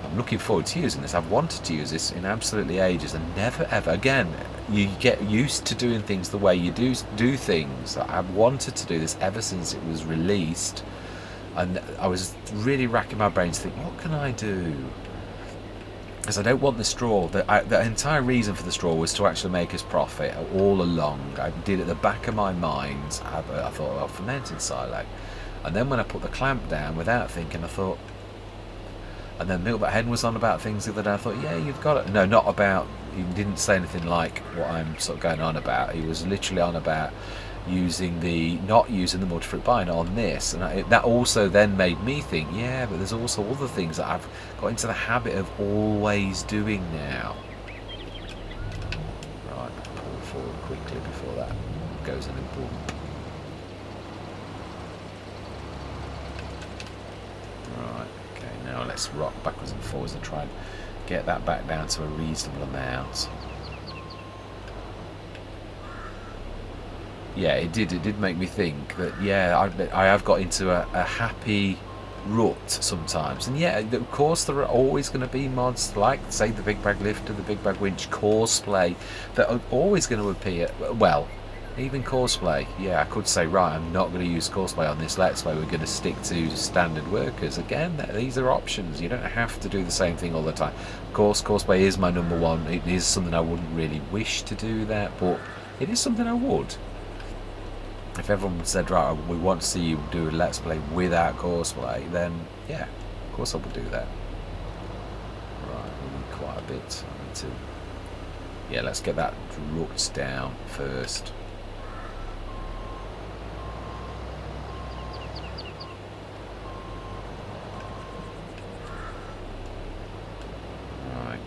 I'm looking forward to using this. I've wanted to use this in absolutely ages and never ever. Again, you get used to doing things the way you do things. I've wanted to do this ever since it was released. And I was really racking my brains to think, what can I do? Because I don't want the straw. The entire reason for the straw was to actually make us profit all along. I did at the back of my mind. I thought, well, fermented silo. And then when I put the clamp down without thinking, I thought... And then Milkbat Hen was on about things the other day. I thought, yeah, you've got it. No, not about... He didn't say anything like what I'm sort of going on about. He was literally on about... not using the MultiFruit binder on this, and that also then made me think, yeah, but there's also other things that I've got into the habit of always doing now. Right, pull forward quickly before that goes in a bump. Right, okay, now let's rock backwards and forwards and try and get that back down to a reasonable amount. Yeah, it did make me think that, yeah, I have got into a happy rut sometimes. And yeah, of course there are always going to be mods like, say, the big bag lifter, the big bag winch, cosplay, that are always going to appear. Well, even cosplay, yeah, I could say, right, I'm not going to use cosplay on this Let's Play, we're going to stick to standard workers. Again, these are options, you don't have to do the same thing all the time. Of course, cosplay is my number one. It is something I wouldn't really wish to do that, but it is something I would. If everyone said, right, we want to see you do a Let's Play without cosplay, then yeah, of course I would do that. Right, we need quite a bit. I need to... Yeah, let's get that roots down first. Right.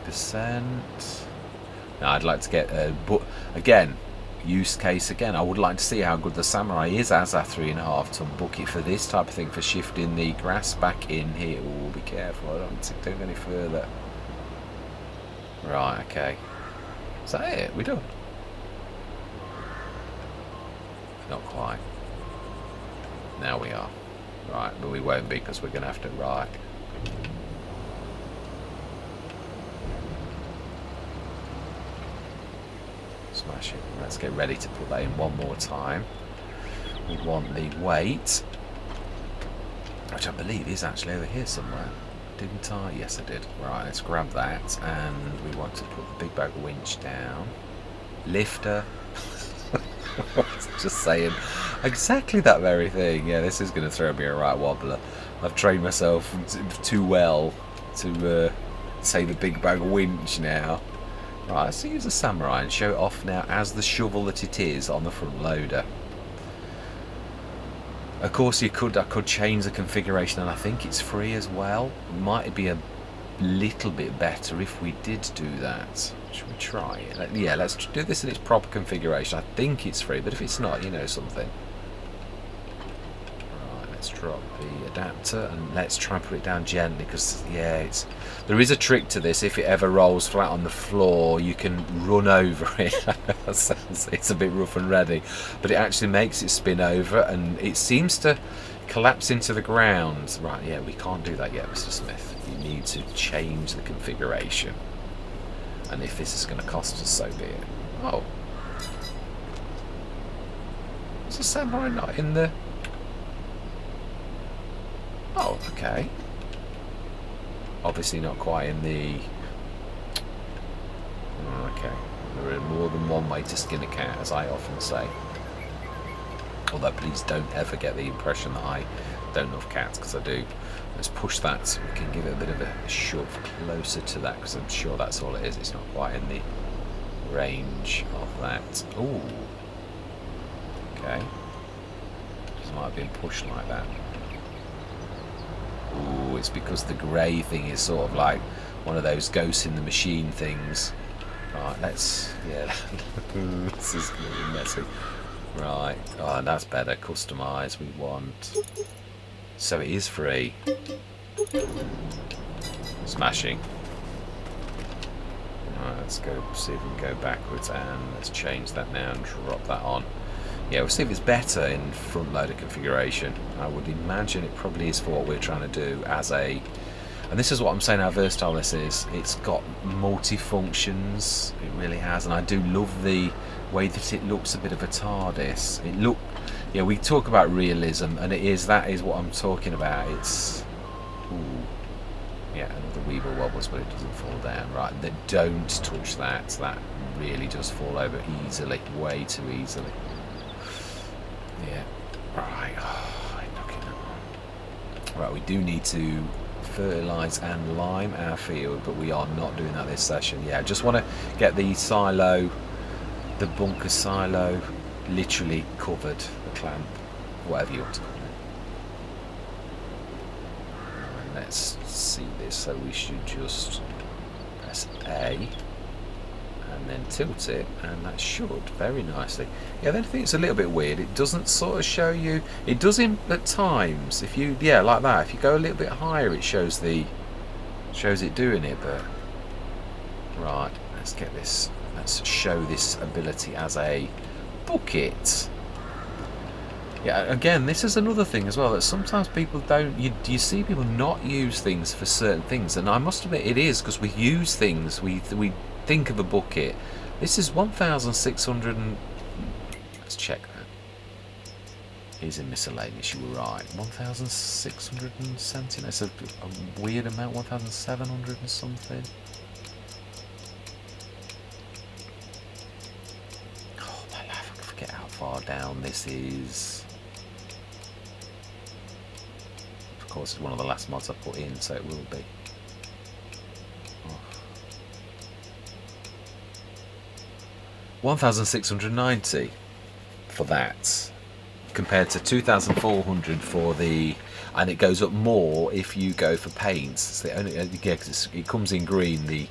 %. Now, I'd like to get, but again, use case again, I would like to see how good the Samurai is as a 3.5 ton bucket for this type of thing, for shifting the grass back in here. Oh, be careful, I don't want to go any further. Right, okay. Is that it? We done? Not quite. Now we are. Right, but we won't be because we're going to have to, right. Smash it. Let's get ready to put that in one more time. We want the weight, which I believe is actually over here somewhere. Didn't I? Yes, I did. Right, let's grab that, and we want to put the big bag winch down. Lifter. Just saying exactly that very thing. Yeah, this is going to throw me a right wobbler. I've trained myself too well to say the big bag winch now. Right, let's use a Samurai and show it off now as the shovel that it is on the front loader. Of course, I could change the configuration, and I think it's free as well. Might be a little bit better if we did do that. Should we try it? Yeah, let's do this in its proper configuration. I think it's free, but if it's not, you know something. Right, let's drop the adapter and let's try and put it down gently, because yeah, there is a trick to this. If it ever rolls flat on the floor, you can run over it. It's a bit rough and ready, but it actually makes it spin over, and it seems to collapse into the ground. Right, yeah, we can't do that yet, Mr. Smith. You need to change the configuration, and if this is going to cost us, so be it. Oh, is the Samurai not in the... Oh, okay. Obviously not quite in the... Oh, okay. There are more than one way to skin a cat, as I often say. Although please don't ever get the impression that I don't love cats, because I do. Let's push that so we can give it a bit of a shove closer to that, because I'm sure that's all it is. It's not quite in the range of that. Ooh. Okay. Just might have been pushed like that. Ooh, it's because the grey thing is sort of like one of those ghosts in the machine things. Right, let's... Yeah, this is going to be messy. Right, oh, that's better. Customise, we want... So it is free. Smashing. Right, let's go see if we can go backwards, and let's change that now and drop that on. Yeah, we'll see if it's better in front loader configuration. I would imagine it probably is for what we're trying to do as a... And this is what I'm saying how versatile this is. It's got multi-functions. It really has, and I do love the way that it looks a bit of a TARDIS. Yeah, we talk about realism, and that is what I'm talking about. It's... Ooh. Yeah, another Weaver wobbles, but it doesn't fall down. Right, don't touch that. That really does fall over easily, way too easily. Yeah, right. Oh, right, we do need to fertilise and lime our field, but we are not doing that this session. Yeah, I just want to get the silo, the bunker silo, literally covered, the clamp, whatever you want to call it. And let's see this, so we should just press A and then tilt it, and that should very nicely. Yeah, the only thing that's a little bit weird, it doesn't sort of show you, it does in at times, if you, yeah, like that, if you go a little bit higher it shows it doing it, but right, let's get this, let's show this ability as a bucket. Yeah, again, this is another thing as well, that sometimes people don't, you see people not use things for certain things, and I must admit it is because we use things, we think of a bucket. This is 1,600 and... Let's check that. Is in miscellaneous, you were right. 1,670, that's a weird amount, 1,700 and something. Oh my life, I forget how far down this is. Of course, it's one of the last mods I put in, so it will be. 1,690 for that, compared to 2,400 for the, and it goes up more if you go for paints. It's the only, yeah, 'cause it comes in green. The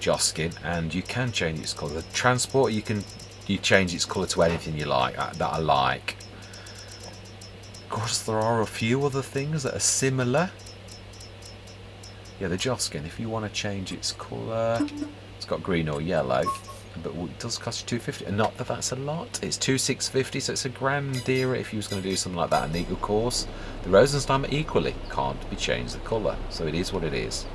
Joskin, and you can change its colour. The Transporter, you change its colour to anything you like, that I like. Of course, there are a few other things that are similar. Yeah, the Joskin, if you want to change its colour, it's got green or yellow, but it does cost you $250. And not that that's a lot. It's $2,650, so it's a grand dearer if you was going to do something like that. And of course, the Rosenstein equally can't be changed the colour, so it is what it is.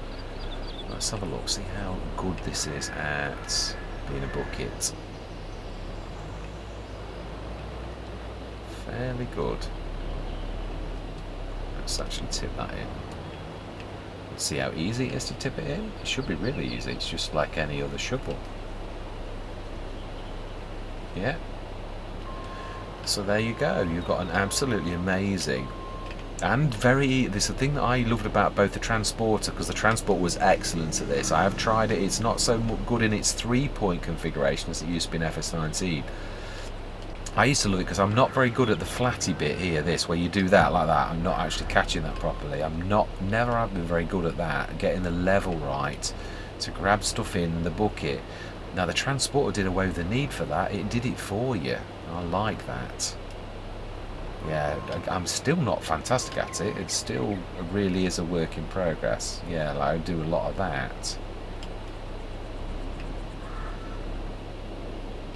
Let's have a look, see how good this is at being a bucket. Fairly good. Let's actually tip that in. See how easy it is to tip it in? It should be really easy, it's just like any other shovel. Yeah. So there you go, you've got an absolutely amazing and this is the thing that I loved about both the Transporter, because the Transporter was excellent at this. I have tried it, it's not so good in its 3-point configuration as it used to be in FS19. I used to love it because I'm not very good at the flatty bit here, this, where you do that like that. I'm not actually catching that properly. Never have been very good at that, getting the level right to grab stuff in the bucket. Now the Transporter did away with the need for that. It did it for you. I like that. Yeah, I'm still not fantastic at it. It still really is a work in progress. Yeah, I do a lot of that.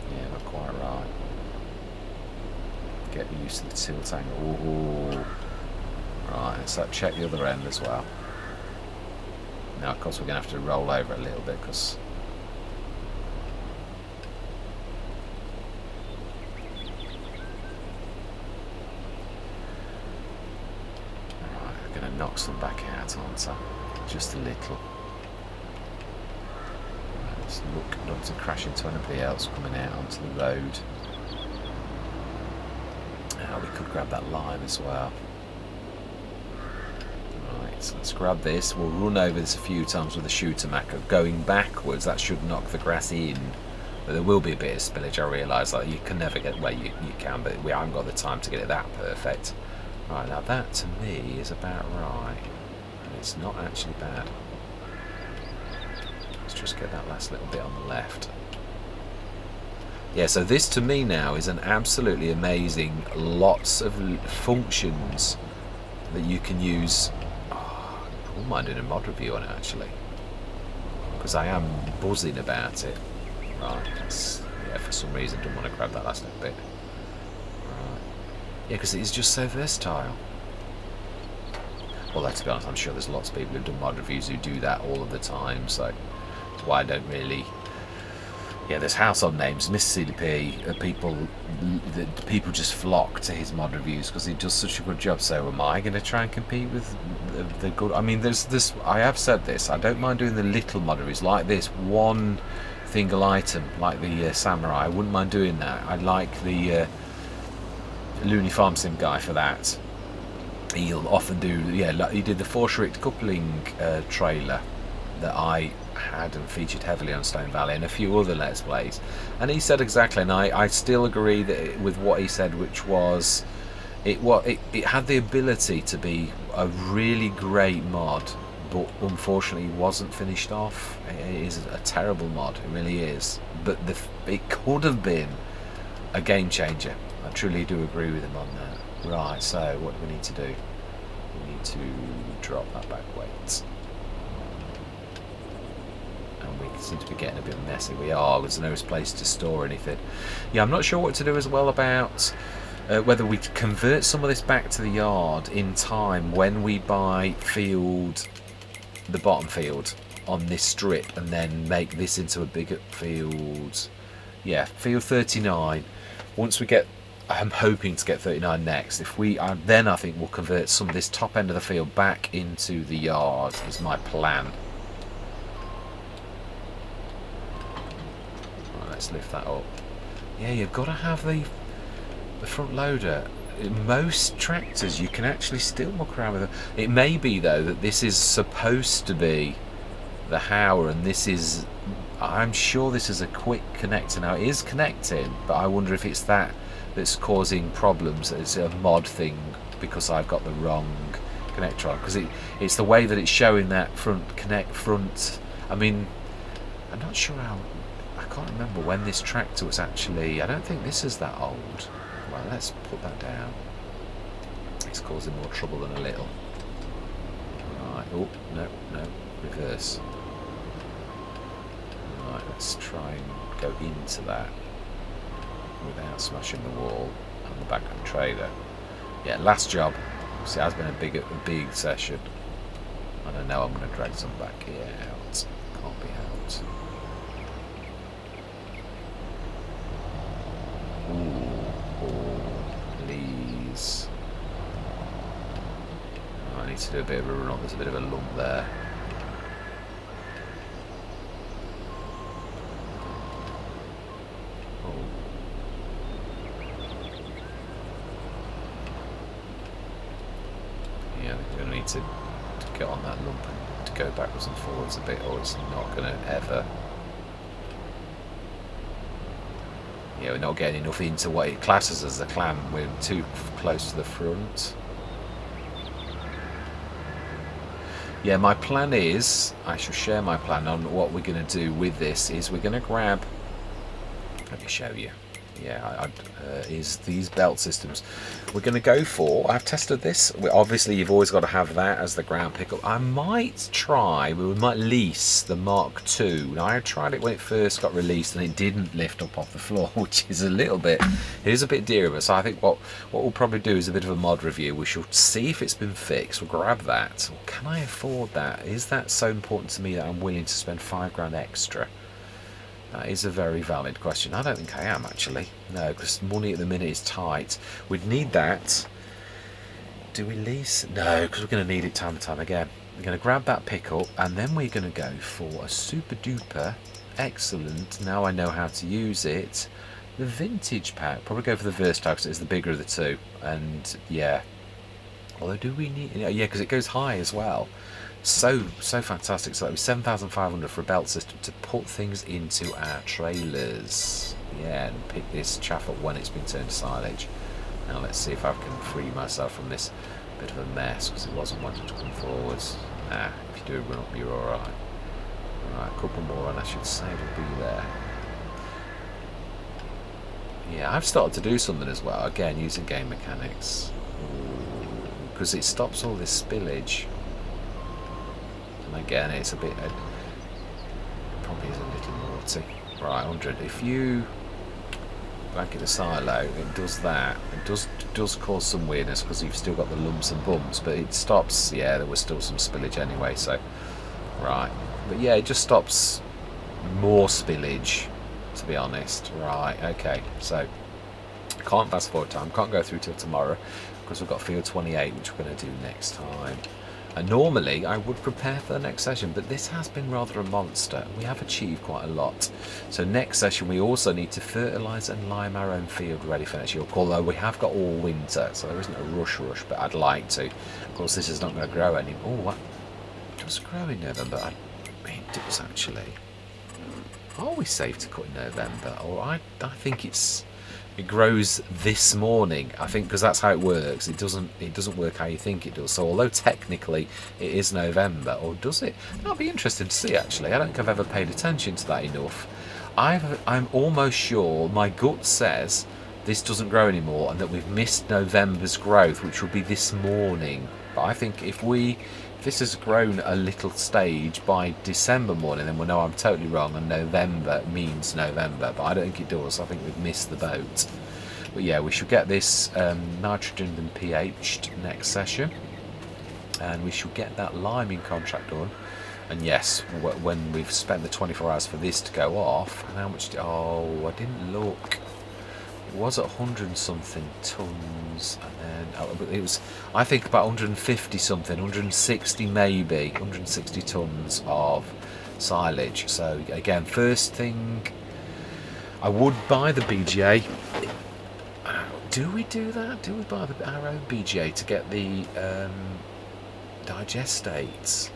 Yeah, not quite right. Get used to the tilt angle. Ooh. Right, let's check the other end as well. Now, of course, we're going to have to roll over a little bit because knock some back out, aren't I? Just a little. Let's look not to crash into anybody else coming out onto the road. We could grab that line as well. Right, so let's grab this. We'll run over this a few times with the shooter macro. Going backwards, that should knock the grass in. But there will be a bit of spillage. I realise that you can never get, well, you can, but we haven't got the time to get it that perfect. Right, now that to me is about right. And it's not actually bad. Let's just get that last little bit on the left. Yeah, so this to me now is an absolutely amazing, lots of functions that you can use. Oh, I wouldn't mind doing a mod review on it actually, because I am buzzing about it. Right, yeah, for some reason I don't want to grab that last little bit. Right. Yeah, because it is just so versatile. Well, to be honest, I'm sure there's lots of people who've done mod reviews who do that all of the time, so that's why I don't really. Yeah, there's household names, Mr. CDP, people just flock to his mod reviews because he does such a good job. So am I going to try and compete with the good? I mean, there's this. I have said this. I don't mind doing the little mod reviews like this, one single item, like the Samurai. I wouldn't mind doing that. I like the Looney Farm Sim guy for that. He'll often do. Yeah, like he did the Forshricked coupling trailer that I had and featured heavily on Stone Valley and a few other Let's Plays, and he said exactly, and I still agree that with what he said, which was it had the ability to be a really great mod, but unfortunately wasn't finished off. It is a terrible mod, it really is, but it could have been a game changer. I truly do agree with him on that. Right, so what do we need to do? We need to drop that back weight. We seem to be getting a bit messy. We are. There's no place to store anything. Yeah, I'm not sure what to do as well about whether we convert some of this back to the yard in time when we buy the bottom field on this strip, and then make this into a bigger field. Yeah, field 39. Once we get, I'm hoping to get 39 next. If we are, then I think we'll convert some of this top end of the field back into the yard. Is my plan. Let's lift that up. Yeah, you've got to have the front loader. In most tractors you can actually still walk around with it. It may be though that this is supposed to be the Haut, and this is, I'm sure this is a quick connector. Now it is connecting, but I wonder if it's that's causing problems. It's a mod thing because I've got the wrong connector on, because it's the way that it's showing that front. I mean, I'm not sure how. I can't remember when this tractor was actually. I don't think this is that old. Well, let's put that down. It's causing more trouble than a little. Right. Oh no, no, reverse. Right. Let's try and go into that without smashing the wall on the back of the trailer. Yeah, last job. See, it has been a big session, and I know I'm going to drag some back here out. Can't be out. Ooh, please. I need to do a bit of a run on. There's a bit of a lump there. To get on that lump and to go backwards and forwards a bit, or it's not going to ever. Yeah, we're not getting enough into what it classes as a clam. We're too close to the front. Yeah, my plan is, I shall share my plan on what we're going to do with this. Is we're going to grab. Let me show you. Yeah, is these belt systems. We're going to go for, I've tested this. Obviously, you've always got to have that as the ground pickup. I might try, we might lease the Mark II. Now, I tried it when it first got released and it didn't lift up off the floor, which is a little bit, it is a bit dear of us. So I think what we'll probably do is a bit of a mod review. We shall see if it's been fixed. We'll grab that. Can I afford that? Is that so important to me that I'm willing to spend £5 extra? That is a very valid question. I don't think I am, actually. No, because money at the minute is tight. We'd need that. Do we lease? No, because we're going to need it time and time again. We're going to grab that pickup, and then we're going to go for a super duper excellent, now I know how to use it, the vintage pack. Probably go for the versatile because it's the bigger of the two. And yeah. Although, do we need... Yeah, because it goes high as well. So fantastic. So that was 7,500 for a belt system to put things into our trailers. Yeah, and pick this chaff up when it's been turned to silage. Now let's see if I can free myself from this bit of a mess, because it wasn't wanting to come forwards. Nah, if you do run up, you're alright. Alright, a couple more and I should say it'll be there. Yeah, I've started to do something as well, again using game mechanics. Because it stops all this spillage. Again, it's a bit, probably is a little naughty. Right, 100. If you back in the silo, it does that. It does cause some weirdness because you've still got the lumps and bumps, but it stops. Yeah, there was still some spillage anyway. So, right, but yeah, it just stops more spillage. To be honest, right? Okay, so can't fast forward time. Can't go through till tomorrow because we've got field 28, which we're going to do next time. And normally I would prepare for the next session, but this has been rather a monster. We have achieved quite a lot. So next session we also need to fertilise and lime our own field ready for next year. Although we have got all winter, so there isn't a rush, but I'd like to. Of course, this is not going to grow anymore. Oh, what? It does grow in November. It does actually. Are we safe to cut in November? Or I think it grows this morning, I think, because that's how it works. It doesn't work how you think it does. So although technically it is November, or does it? That'll be interesting to see, actually. I don't think I've ever paid attention to that enough. I'm almost sure, my gut says this doesn't grow anymore and that we've missed November's growth, which will be this morning. But I think if this has grown a little stage by December morning, then we'll know I'm totally wrong and November means November, but I don't think it does. I think we've missed the boat. But yeah, we should get this nitrogen and pH'd next session, and we should get that liming contract done. And yes, when we've spent the 24 hours for this to go off, and how much oh, I didn't look. It was at 100 and something tons, and then it was, I think, about 150 something, 160 maybe, 160 tons of silage. So again, first thing, I would buy the BGA. Do we do that? Do we buy our own BGA to get the digestates?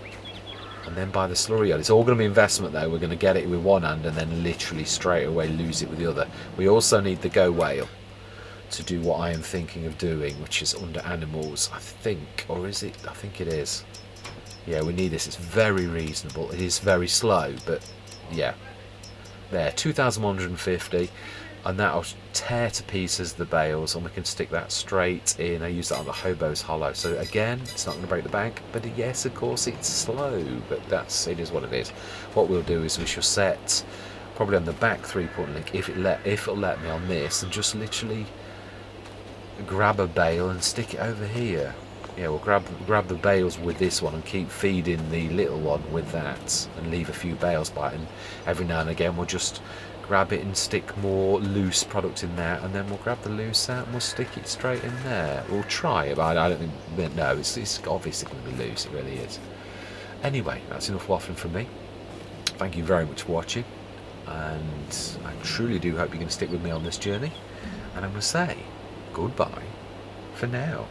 And then buy the slurry yard. It's all going to be investment though. We're going to get it with one hand and then literally straight away lose it with the other. We also need the go whale to do what I am thinking of doing, which is under animals, I think. Or is it? I think it is. Yeah, we need this. It's very reasonable. It is very slow, but Yeah, there, 2,150, and that'll tear to pieces the bales, and we can stick that straight in. I use that on the hobo's hollow, so again, it's not going to break the bank, but yes, of course, it's slow, but it is what it is. What we'll do is we shall set probably on the back 3-point link, if it'll let me on this, and just literally grab a bale and stick it over here. Yeah, we'll grab the bales with this one and keep feeding the little one with that, and leave a few bales by it, and every now and again we'll just grab it and stick more loose product in there, and then we'll grab the loose out and we'll stick it straight in there. We'll try it, but I don't think, no, it's obviously going to be loose, it really is. Anyway, that's enough waffling from me. Thank you very much for watching, and I truly do hope you're going to stick with me on this journey, and I'm going to say goodbye for now.